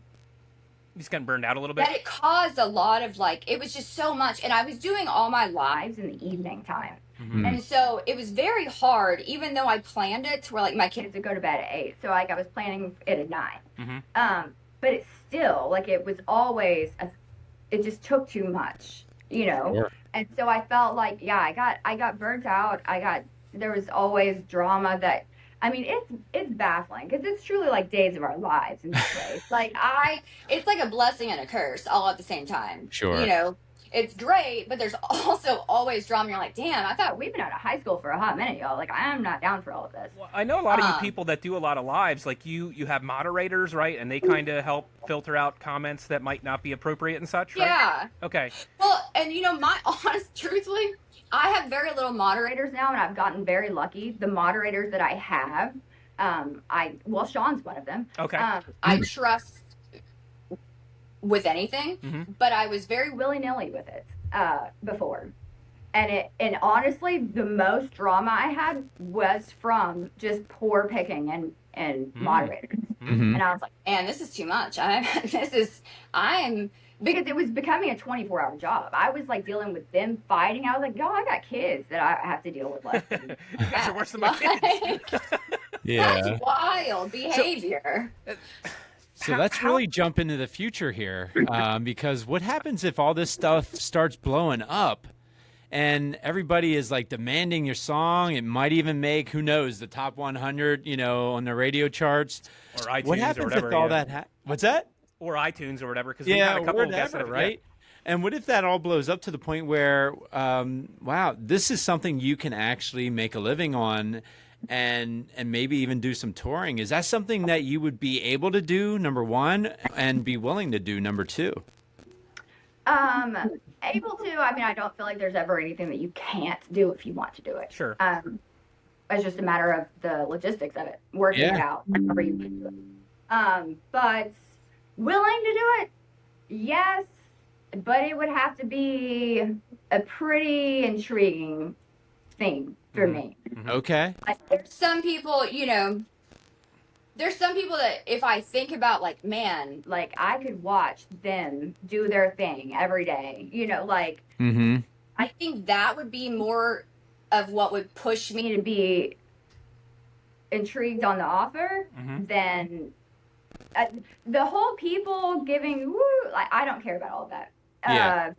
just getting burned out a little bit? That it caused a lot of it was just so much, and I was doing all my lives in the evening time. Mhm. And so it was very hard, even though I planned it to where my kids would go to bed at 8. So I was planning it at 9. Mhm. But it's still it was always it just took too much, Sure. And so I felt like I got burnt out. There was always drama that. I mean, it's baffling because it's truly like days of our lives in this place. It's like a blessing and a curse all at the same time. Sure. It's great, but there's also always drama. You're like, damn, I thought we've been out of high school for a hot minute, y'all. Like, I am not down for all of this. Well, I know a lot of you people that do a lot of lives, like you have moderators, right? And they kind of help filter out comments that might not be appropriate and such, right? Yeah. Okay. Well, and my truthfully, I have very little moderators now, and I've gotten very lucky. The moderators that I have, Sean's one of them. Okay. I trust with anything, Mhm. but I was very willy-nilly with it before. And honestly, the most drama I had was from just poor picking and moderators. Mm-hmm. And I was like, man, this is too much. I'm because it was becoming a 24-hour job. I was like dealing with them fighting. I was like, yo, I got kids that I have to deal with left. You guys are worse than my kids. Yeah. That's wild behavior. So let's really jump into the future here, because what happens if all this stuff starts blowing up and everybody is like demanding your song? It might even make, who knows, the top 100, on the radio charts. Or iTunes What happens or whatever. if all that what's that? Or iTunes or whatever. Because we had a couple of guests whatever, right? And what if that all blows up to the point where, wow, this is something you can actually make a living on, and maybe even do some touring? Is that something that you would be able to do, number one, and be willing to do, number two? Able to. I mean, I don't feel like there's ever anything that you can't do if you want to do it. Sure. It's just a matter of the logistics of it, working it out, however you can do it. But willing to do it, yes, but it would have to be a pretty intriguing thing for me. Okay. There's some people, there's some people that if I think about, like, man, like, I could watch them do their thing every day, like, Mm-hmm. I think that would be more of what would push me to be intrigued on the offer than the whole people giving, like, I don't care about all of that. Yeah.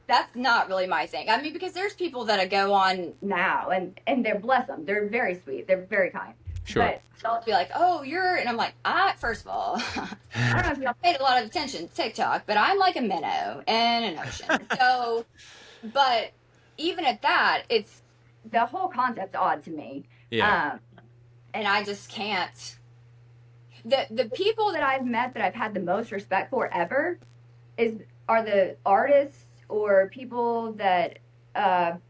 That's not really my thing. I mean, because there's people that go on now, and they're, bless them, they're very sweet, they're very kind. Sure. But they'll be like, oh, and I'm like, first of all, I don't know if y'all paid a lot of attention to TikTok, but I'm like a minnow in an ocean. So, but even at that, it's, the whole concept's odd to me. Yeah. And I just can't. The people that I've met that I've had the most respect for ever are the artists or people that have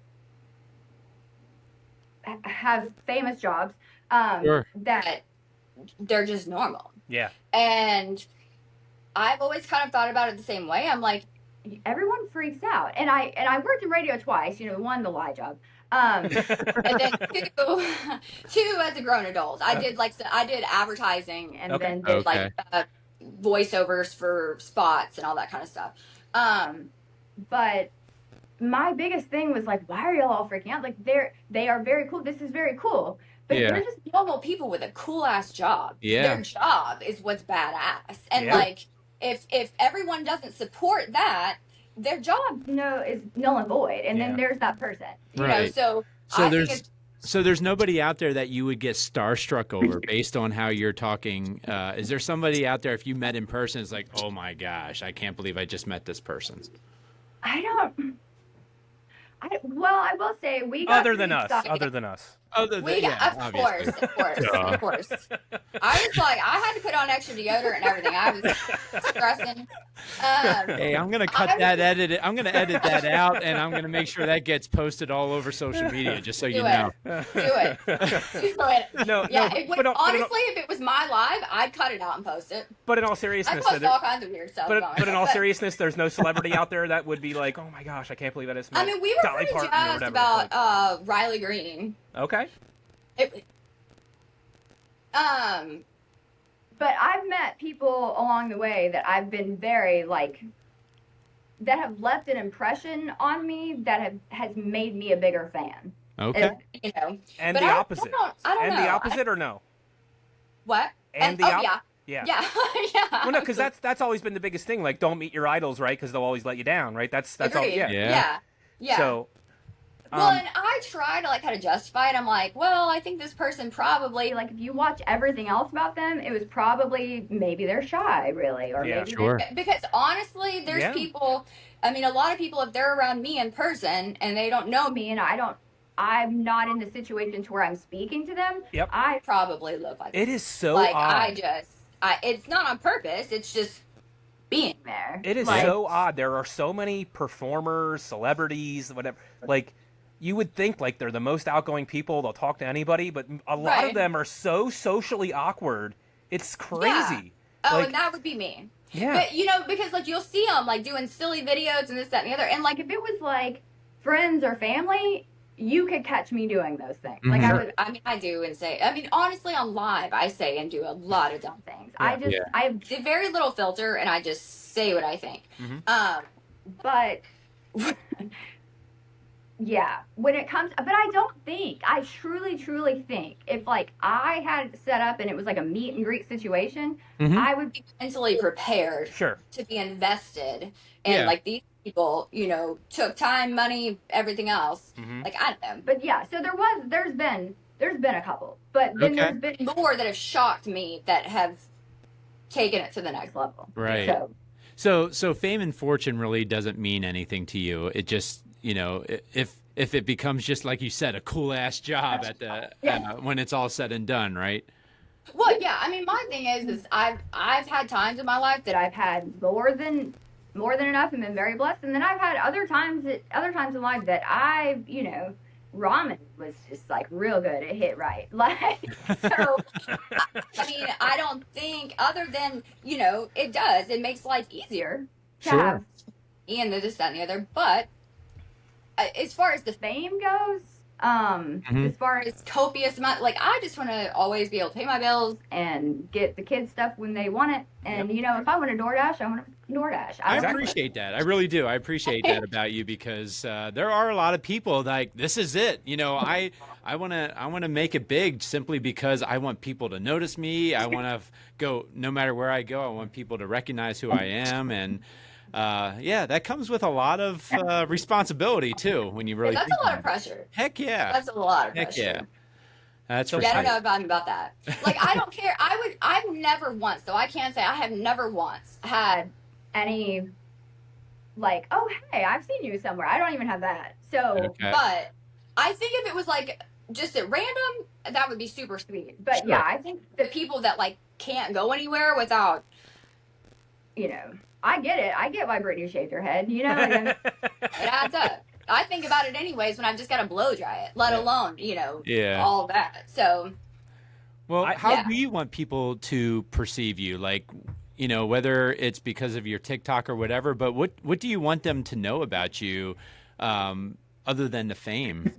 famous jobs, Sure. that they're just normal. Yeah. And I've always kind of thought about it the same way. I'm like, everyone freaks out. And I worked in radio twice, one, the lie job. And then two as a grown adult. I did advertising and then did voiceovers for spots and all that kind of stuff. But my biggest thing was like, why are y'all all freaking out? Like, they are very cool. This is very cool. But they're just normal people with a cool ass job. Yeah. Their job is what's badass. And Yeah. like, if everyone doesn't support that, their job is null and void. And then there's that person. You know, so I think it's, So there's nobody out there that you would get starstruck over based on how you're talking. Is there somebody out there, if you met in person, it's like, oh my gosh, I can't believe I just met this person? Well, I will say we got Other than us. excited. Other than us. Other than, Of course. I was like, I had to put on extra deodorant and everything. I was stressing. Hey, I'm gonna edit. I'm gonna edit that out, and I'm gonna make sure that gets posted all over social media, just so you know. Do it. No, Yeah, no, it would, but honestly, if it was my live, I'd cut it out and post it. But in all I'd seriousness, post all kinds of weird stuff. but in all seriously, there's no celebrity out there that would be like, oh my gosh, I can't believe I just met I mean, we were Dolly pretty Parton or jazzed whatever. about Riley Green. Okay. But I've met people along the way that I've been very, like, that have left an impression on me that has made me a bigger fan. Okay. And But the I opposite. don't and know. the opposite or no? What? And the yeah. Yeah. Yeah. Yeah. Well, no, because that's always been the biggest thing. Like, don't meet your idols, right? Because they'll always let you down, right? That's all. Agreed. Yeah. Yeah. So. Well, and I try to, like, kind of justify it. I'm like, well, I think this person probably, like, if you watch everything else about them, it was probably, maybe they're shy, really. Or maybe sure. because honestly, there's people, I mean, a lot of people, if they're around me in person and they don't know me and I'm not in the situation to where I'm speaking to them, Yep. I probably look like It is so like, odd. it's not on purpose. It's just being there. It is Like, so odd. There are so many performers, celebrities, whatever. Like, you would think, like, they're the most outgoing people. They'll talk to anybody, but a lot of them are so socially awkward. It's crazy. Oh, Like, and that would be me. yeah. But, because, like, you'll see them, like, doing silly videos and this, that, and the other. And, like, if it was, like, friends or family, you could catch me doing those things. Mhm. Like I Sure. would, I mean, I do and say, I mean, honestly, on live, I say and do a lot of dumb things. Yeah. I just, Yeah. I have very little filter and I just say what I think. but yeah, when it comes, but I truly think if like I had it set up and it was like a meet and greet situation, Mhm. I would be Mentally prepared Sure. to be invested. And Yeah. like these people, you know, took time, money, everything else. Mhm. Like, I don't know. But yeah, so there's been a couple, but then Okay. there's been More that have shocked me that have taken it to the next level. Right. So fame and fortune really doesn't mean anything to you. It just, you know, if it becomes just like you said, a cool ass job at the when it's all said and done, right? Well, yeah. I mean, my thing is I've had times in my life that I've had more than enough and been very blessed, and then I've had other times in life that I've, you know, ramen was just like real good. It hit right. Like, so, I mean, I don't think other than, you know, it does. It makes life easier to Sure. have Ian, this, that, and the other. But as far as the fame goes, as far as copious amount, like, I just want to always be able to pay my bills. and get the kids stuff when they want it. And, you know, if I want to DoorDash, I want to DoorDash. I appreciate that. I really do. I appreciate that about you because there are a lot of people like this is it. You know, I want to make it big simply because I want people to notice me. I want to go no matter where I go. I want people to recognize who I am, and yeah, that comes with a lot of responsibility too. When you really That's think a lot about of pressure. it. Heck yeah, That's a lot of heck pressure. yeah. That's So for I don't sure. know if I'm about that. Like, I don't care. I've never once, though I can say I have never once had any, like, oh, hey, I've seen you somewhere. I don't even have that. So, Okay. But I think if it was like just at random, that would be super sweet. but Sure. yeah, I think, The people that like can't go anywhere without, you know, I get it. I get why Brittany shaved her head, you know? And it adds up. I think about it anyways when I've just got to blow dry it, let alone, you know, Yeah. all that. So, Well, how yeah. do you want people to perceive you? Like, you know, whether it's because of your TikTok or whatever, but what do you want them to know about you other than the fame?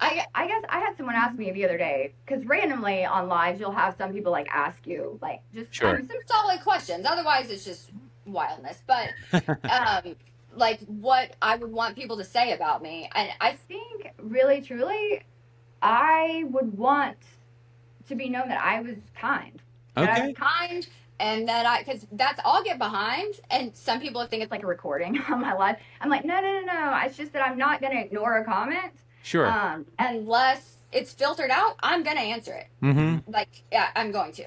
I guess I had someone ask me the other day, because randomly on lives, you'll have some people like ask you, like, just Sure. some solid questions. Otherwise, it's just wildness. But, like, what I would want people to say about me. And I think really, truly, I would want to be known that I was kind. That I Okay. was kind, and that because that's I'll get behind, and some people think it's like a recording on my live. I'm like, no. It's just that I'm not going to ignore a comment. Sure. Unless it's filtered out, I'm gonna answer it. Mm-hmm. Like, yeah, I'm going to.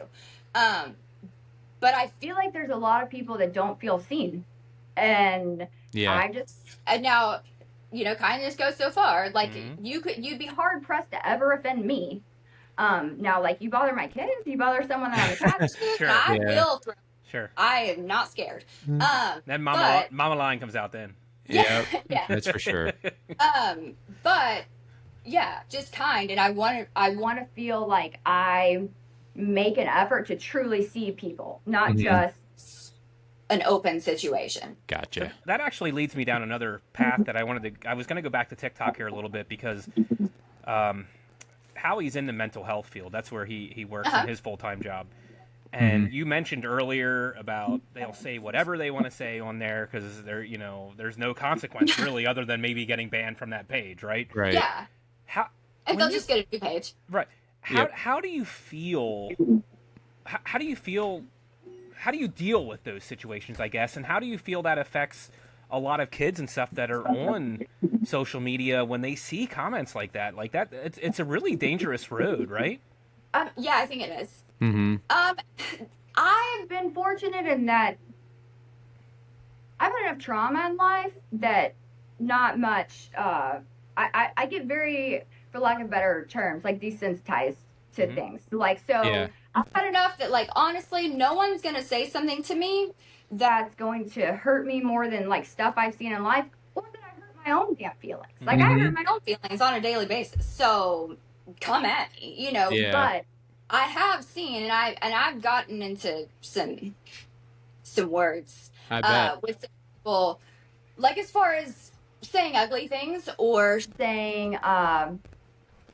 But I feel like there's a lot of people that don't feel seen, and Yeah. and now, you know, kindness goes so far. Like, Mhm. you'd be hard pressed to ever offend me. Now, like, you bother my kids, you bother someone that I'm attached to. Sure. I Yeah. will throw. Sure. I am not scared. Then But- Mama Lion comes out then. Yeah. Yeah. That's for sure. But yeah, just kind, and I want to feel like I make an effort to truly see people, not Mhm. just an open situation. Gotcha. That actually leads me down another path that I was going to go back to TikTok here a little bit because Howie's in the mental health field. That's where he works in his full-time job. And you mentioned earlier about they'll say whatever they want to say on there because there's no consequence really other than maybe getting banned from that page, right? Right. Yeah, How and they'll just get a new page. right? Yep. How do you feel? How do you feel? How do you deal with those situations? I guess, and how do you feel that affects a lot of kids and stuff that are on social media when they see comments like that? Like that, it's a really dangerous road, right? Yeah, I think it is. Mm-hmm. I've been fortunate in that I've had enough trauma in life that not much. I get very, for lack of better terms, like desensitized to things. Like, so Yeah. I've had Had enough that, like, honestly, no one's gonna say something to me. that's going to hurt me more than like stuff I've seen in life, or that I hurt my own damn feelings. Like, I hurt My own feelings on a daily basis. So come at me, you know. Yeah. but I have seen, and I've gotten into some words I bet. with some people like as far as saying ugly things or saying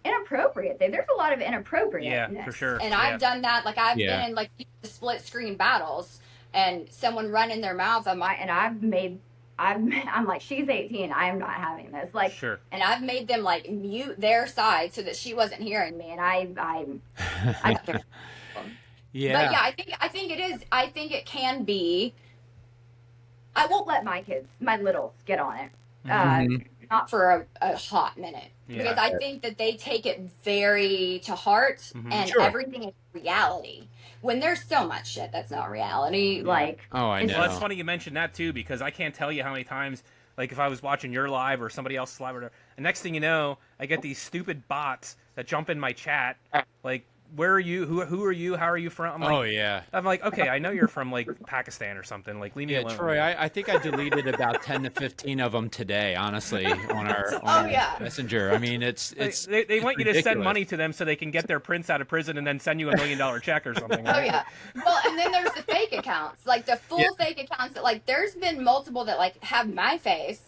inappropriate things. There's a lot of inappropriateness. Yeah, for sure. And Yeah. I've done that. Like I've Yeah. been in like split screen battles and someone running their mouth on my, and I'm like, she's 18. I'm not having this. Like, Sure. and I've made them like mute their side so that she wasn't hearing me. And I got their, Yeah. but yeah, I think it is. I think it can be. I won't let my kids, my littles, get on it. Not for a hot minute. Yeah. Because I think that they take it very to heart, and Sure. everything is reality. When there's so much shit that's not reality, like Oh, I know. Well, that's funny you mentioned that too, because I can't tell you how many times, like if I was watching your live or somebody else's live, or the next thing you know, I get these stupid bots that jump in my chat, like, where are you? Who are you? How are you from? I'm like, Oh, yeah. I'm like, okay, I know you're from like Pakistan or something. Like, leave me Yeah, alone. Troy, I think I deleted about 10 to 15 of them today, honestly, on our yeah. Messenger. I mean, it's They want you to send ridiculous. money to them so they can get their prince out of prison and then send you $1 million check or something. Oh Right? yeah. Well, and then there's the fake accounts, like the full fake accounts that like there's been multiple that like have my face,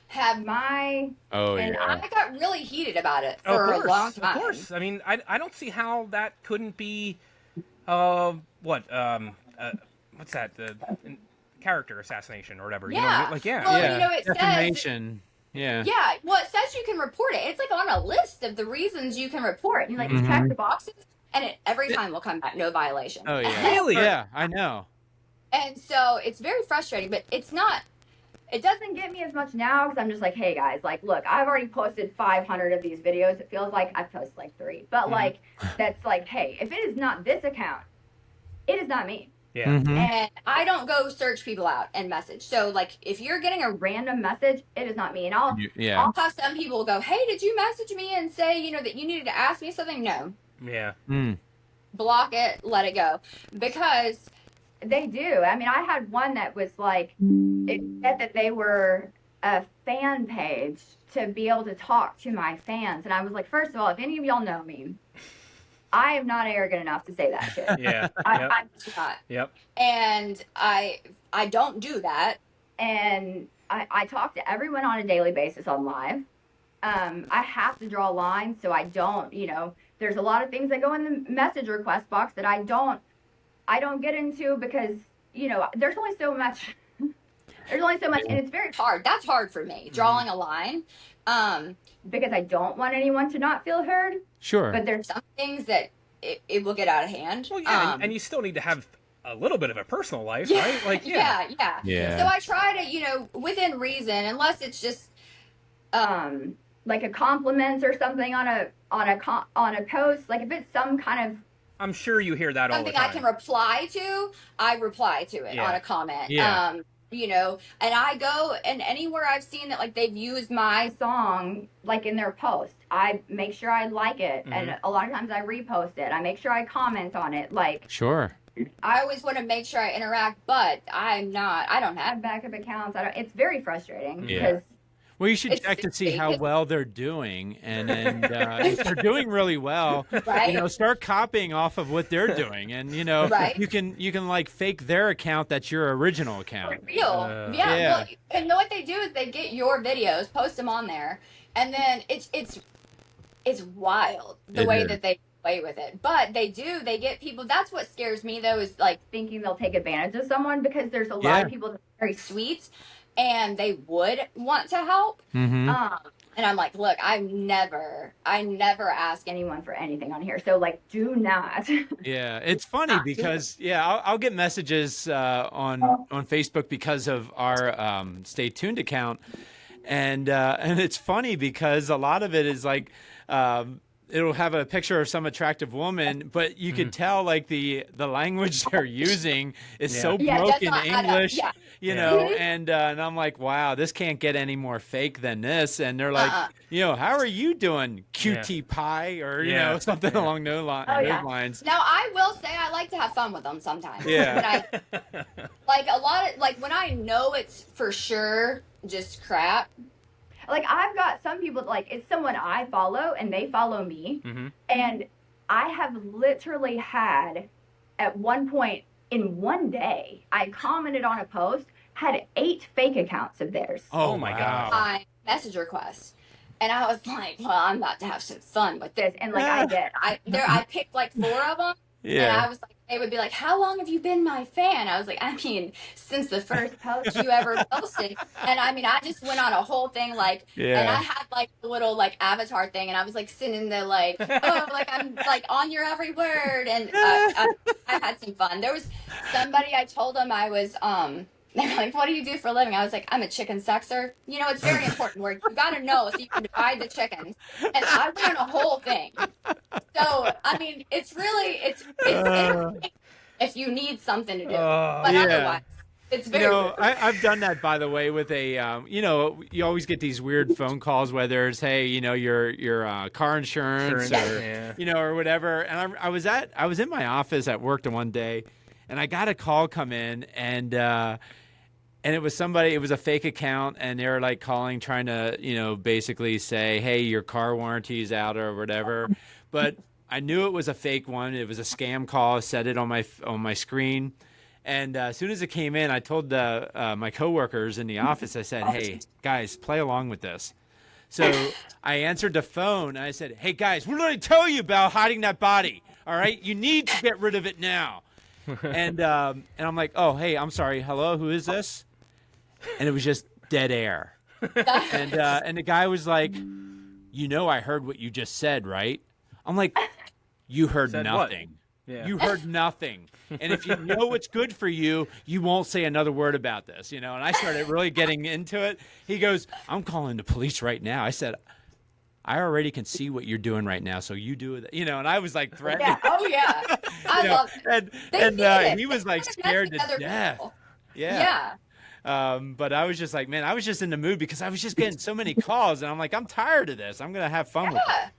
have my, Oh, and yeah. I got really heated about it Of for course, a long time. Of course. I mean, I don't see how that couldn't be, what's that? Character assassination or whatever. Yeah. You know what I mean? Like, yeah. Well, Yeah. you know, it says Defamation. Yeah. yeah. Well, it says you can report it. It's like on a list of the reasons you can report. You like Mhm. check the boxes, and it every time will come back no violation. Oh, yeah. Really? Yeah, I know. And so it's very frustrating, but it's not. It doesn't get me as much now because I'm just like, hey guys, like, look, I've already posted 500 of these videos. It feels like I've posted like 3, but like, that's like, hey, if it is not this account, it is not me. Yeah. Mhm. And I don't go search people out and message. So like, if you're getting a random message, it is not me. And I'll have some people go, hey, did you message me and say, you know, that you needed to ask me something? No. Yeah. Mm. Block it, let it go, because they do. I mean, I had one that was like, it said that they were a fan page to be able to talk to my fans. And I was like, first of all, if any of y'all know me, I am not arrogant enough to say that shit. Yeah. I'm just not. Yep. And I don't do that. And I talk to everyone on a daily basis on live. I have to draw lines, so I don't, you know, there's a lot of things that go in the message request box that I don't get into because, you know, there's only so much. There's only so much, and it's very hard. That's hard for me, drawing a line, because I don't want anyone to not feel heard. Sure. But there's some things that it will get out of hand. Well, yeah, and you still need to have a little bit of a personal life, yeah, right? Like, yeah. Yeah. So I try to, you know, within reason, unless it's just, like a compliment or something on a post. Like if it's some kind of I'm sure you hear that all the something time. I can reply to, I reply to it on a comment. Yeah. You know, and I go, and anywhere I've seen that like they've used my song like in their post, I make sure I like it, and a lot of times I repost it. I make sure I comment on it. Like, Sure. I always want to make sure I interact, but I don't have backup accounts. It's very frustrating Yeah. because Well, you should It's check to see stupid, how 'cause- well they're doing, and if they're doing really well, Right. you know, start copying off of what they're doing, and you know, Right. you can like fake their account that's your original account. for real. Yeah. Well, and what they do is they get your videos, post them on there, and then it's wild the It way is. that they play with it. But they get people. That's what scares me though, is like thinking they'll take advantage of someone, because there's a lot Yeah. of people that are very sweet and they would want to help. Mm-hmm. And I'm like, look, I never ask anyone for anything on here. So like, do not. Yeah, it's funny because I'll get messages on Facebook because of our Stay Tuned account, and it's funny because a lot of it is like it'll have a picture of some attractive woman, but you can tell like the language they're using is so Yeah, it does broken not add up. English. Yeah. You know, and I'm like, wow, this can't get any more fake than this. And they're like, you know, how are you doing, cutie pie, or you know, something along those lines. Now I will say I like to have fun with them sometimes. Yeah. But like a lot of like when I know it's for sure just crap. Like I've got some people like it's someone I follow and they follow me, and I have literally had at one point in one day I commented on a post had 8 fake accounts of theirs. Oh my God. My message requests. And I was like, well, I'm about to have some fun with this. And like I did. I picked like 4 of them. And Yeah. I was like, they would be like, how long have you been my fan? I was like, I mean, since the first post you ever posted. And I mean, I just went on a whole thing like, Yeah. and I had like a little like avatar thing, and I was like sending the like, oh, like I'm like on your every word. And I had some fun. There was somebody, I told them I was, they were like, what do you do for a living? I was like, I'm a chicken sexer. You know, it's very important work. You got to know so you can divide the chickens. And I went on a whole thing. So, I mean, it's really, it's if you need something to do. But yeah. otherwise, it's very rude. I've done that, by the way, with a, you always get these weird phone calls, whether it's, hey, your car insurance or, or whatever. And I was in my office at work the one day, and I got a call come in, and it was somebody, it was a fake account, and they were like calling, trying to, basically say, hey, your car warranty is out or whatever. But I knew it was a fake one. It was a scam call. I set it on my screen. And as soon as it came in, I told my coworkers in the office, I said, hey, guys, play along with this. So I answered the phone, and I said, hey, guys, what did I tell you about hiding that body? All right? You need to get rid of it now. And I'm like, oh, hey, I'm sorry. Hello, who is this? And it was just dead air. And the guy was like, I heard what you just said, right? I'm like, you heard Said nothing. Yeah. You heard nothing. And if you know what's good for you, you won't say another word about this, And I started really getting into it. He goes, I'm calling the police right now. I said, I already can see what you're doing right now, so you do it. And I was like threatening. Yeah. Oh, yeah. I love it. And he was like scared to death. People. Yeah. But I was just like, man, I was just in the mood because I was just getting so many calls, and I'm like, I'm tired of this. I'm going to have fun with it.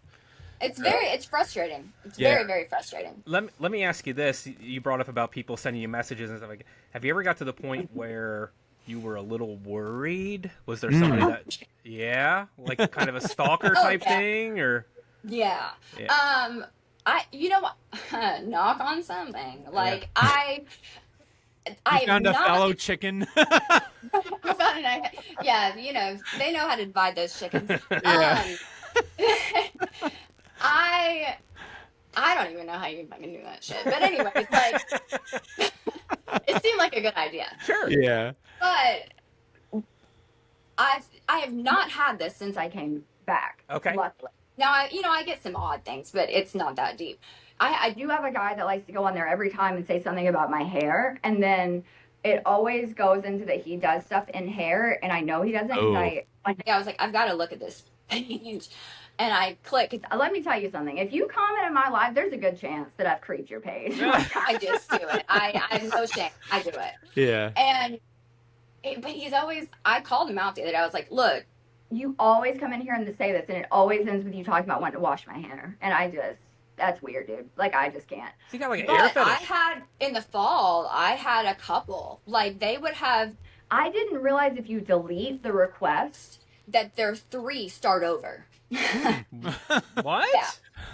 It's frustrating. It's very, very frustrating. Let me ask you this. You brought up about people sending you messages and stuff like that. Have you ever got to the point where you were a little worried? Was there somebody that, like kind of a stalker type thing, or? Yeah. Knock on something. Like I found a fellow chicken. Yeah, they know how to divide those chickens. Yeah. I don't even know how you fucking do that shit. But anyway, it's like it seemed like a good idea. Sure. Yeah. But I have not had this since I came back. Okay. Luckily. Now I get some odd things, but it's not that deep. I do have a guy that likes to go on there every time and say something about my hair, and then it always goes into that he does stuff in hair, and I know he doesn't. Oh. I was like, I've got to look at this page. And I click. Let me tell you something. If you comment on my live, there's a good chance that I've creeped your page. I just do it. I have no shame. I do it. Yeah. But he's always. I called him out the other day. I was like, look, you always come in here and say this, and it always ends with you talking about wanting to wash my hair, and that's weird, dude. Like, I just can't. You got like an air fetish. I had in the fall. I had a couple. Like they would have. I didn't realize if you delete the request that their 3 start over. What?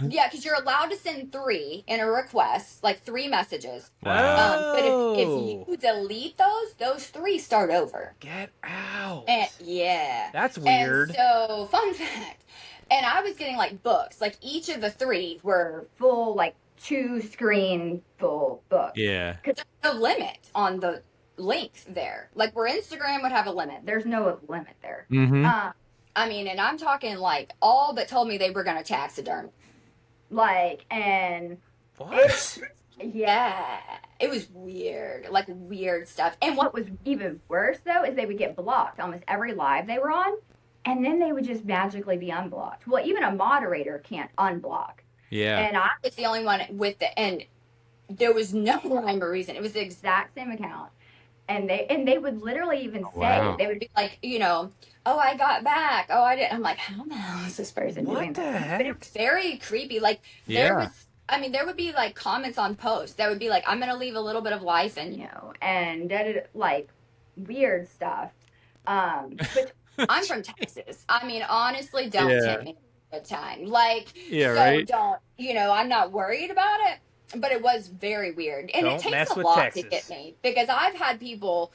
Yeah, because you're allowed to send 3 in a request, like 3 messages. Wow. But if you delete those 3 start over. Get out. And, yeah. That's weird. And so, fun fact. And I was getting like books. Like each of the 3 were full, like 2-screen full books. Yeah. Because there's no limit on the length there. Like where Instagram would have a limit, there's no limit there. Mm-hmm. I mean, and I'm talking like all but told me they were going to taxiderm. Like, and. What? Yeah. It was weird. Like weird stuff. And what was even worse, though, is they would get blocked almost every live they were on. And then they would just magically be unblocked. Well, even a moderator can't unblock. Yeah. And I was the only one with and there was no rhyme or reason. It was the exact same account. And they would literally even say, wow. They would be like, oh, I got back. Oh, I didn't. I'm like, how the hell is this person doing What the that? heck? But it was very creepy. Like, there would be like comments on posts that would be like, I'm going to leave a little bit of life in you. And like weird stuff. But I'm from Texas. I mean, honestly, don't tempt me a good time. Like, don't, I'm not worried about it. But it was very weird. And Don't it takes mess a with lot Texas. to get me. Because I've had people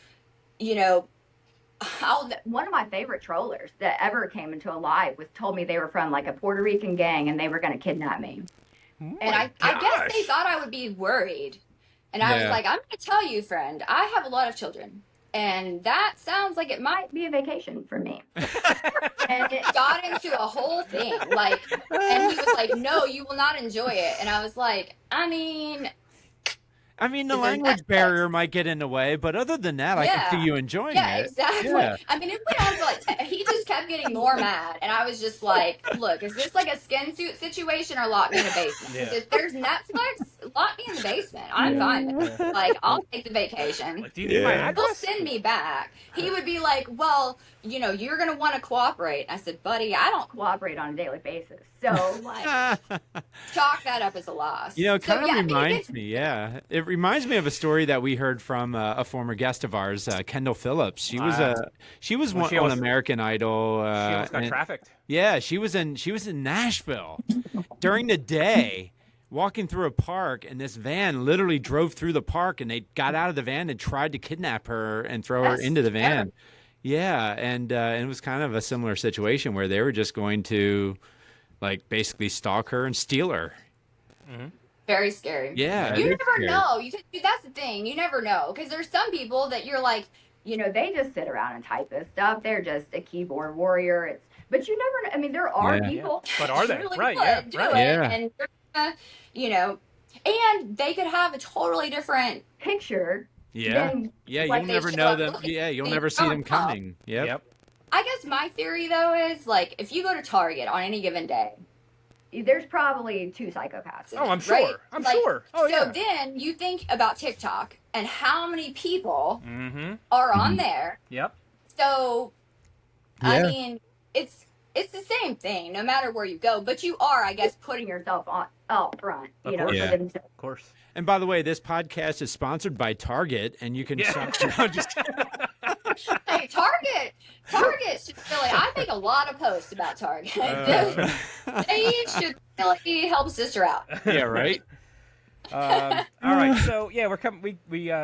you know, one of my favorite trollers that ever came into a live told me they were from like a Puerto Rican gang and they were going to kidnap me. And I guess they thought I would be worried. And I was like, I'm going to tell you, friend, I have a lot of children. And that sounds like it might be a vacation for me. And it got into a whole thing. Like, and he was like, no, you will not enjoy it. And I was like, I mean, the language barrier might get in the way, but other than that, I can see you enjoying it. Yeah, exactly. I mean, it went on for like, he just kept getting more mad. And I was just like, look, is this like a skin suit situation or lock me in a basement? Yeah. If there's Netflix, lock me in the basement. I'm fine with it. Like, I'll take the vacation. Like, do you need my address? He'll send me back. He would be like, well, you know, you're going to want to cooperate. I said, buddy, I don't cooperate on a daily basis. So, like, chalk that up as a loss. You know, it kind of reminds me, it reminds me of a story that we heard from a former guest of ours, Kendall Phillips. She was on American Idol. She almost got trafficked. Yeah, she was in Nashville during the day, walking through a park, and this van literally drove through the park, and they got out of the van and tried to kidnap her and throw her into the van. Terrible. Yeah, and it was kind of a similar situation where they were just going to, like, basically stalk her and steal her. Mm-hmm. Very scary. Yeah. You never know. That's the thing. You never know. Because there's some people that you're like, you know, they just sit around and type this stuff. They're just a keyboard warrior. But you never know. I mean, there are people. But are they? Really Right, do it. And, you know, and they could have a totally different picture. Yeah. You'll never know them. Yeah, you'll never see them coming. Yep. I guess my theory, though, is, like, if you go to Target on any given day, there's probably 2 psychopaths. Oh, I'm sure. Right? I'm sure. Oh, so then you think about TikTok and how many people are on there. Yep. So, I mean, it's the same thing no matter where you go, but you are, I guess, putting yourself up front. You know, for them to... Of course. And by the way, this podcast is sponsored by Target, and you can shop. Hey, Target should really. I make a lot of posts about Target. They should really help sister out. Yeah, right. All right, so we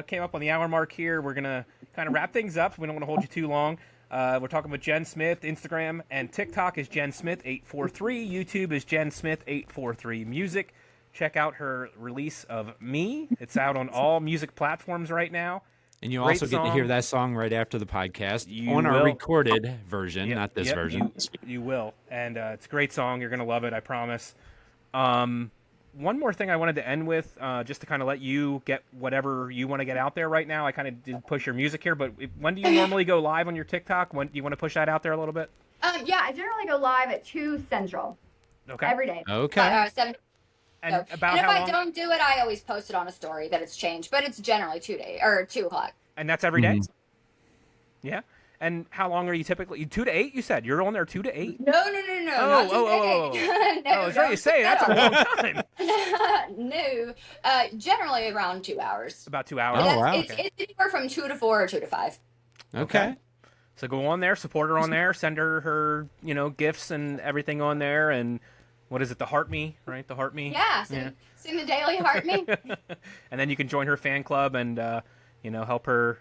came up on the hour mark here. We're gonna kind of wrap things up. We don't want to hold you too long. We're talking with Jenn Smith. Instagram and TikTok is Jenn Smith 843. YouTube is Jenn Smith 843 Music. Check out her release of Me. It's out on all music platforms right now. And you also get to hear that song right after the podcast on our recorded version, not this version. You will. And it's a great song. You're going to love it, I promise. One more thing I wanted to end with, just to kind of let you get whatever you want to get out there right now. I kind of did push your music here, but when do you normally go live on your TikTok? When do you want to push that out there a little bit? Yeah, I generally go live at 2 Central. Okay. Every day. Okay. 7. And So, about and if how I long? don't do it, I always post it on a story that it's changed, but it's generally 2 o'clock. And that's every day? Yeah. And how long are you typically? 2 to 8, you said? You're on there 2 to 8? No, not 2 to 8. I was ready to say, that's a long time. No, generally around 2 hours. About 2 hours. Oh, wow. It's anywhere from 2 to 4 or 2 to 5. Okay. So go on there, support her on there, send her gifts and everything on there, and what is it, the Heart Me, right? The Heart Me? Yeah, sing the daily Heart Me. And then you can join her fan club and, help her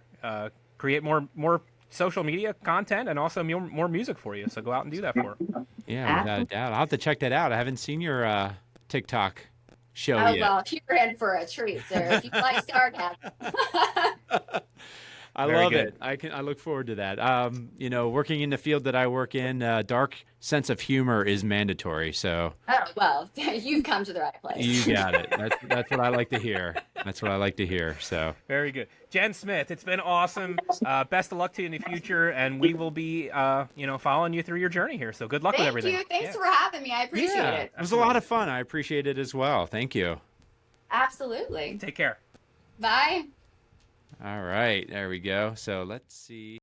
create more social media content and also more music for you. So go out and do that for her. Yeah, without a doubt. I'll have to check that out. I haven't seen your TikTok show yet. Oh, well, you're in for a treat, sir. If you like sarcasm. I love it. I look forward to that. Working in the field that I work in, dark sense of humor is mandatory. So. Oh, well, you've come to the right place. You got it. That's what I like to hear. That's what I like to hear. So. Very good, Jenn Smith. It's been awesome. Best of luck to you in the future, and we will be, following you through your journey here. So good luck with everything. Thank you. Thanks for having me. I appreciate it. It was a lot of fun. I appreciate it as well. Thank you. Absolutely. Take care. Bye. All right, there we go. So let's see.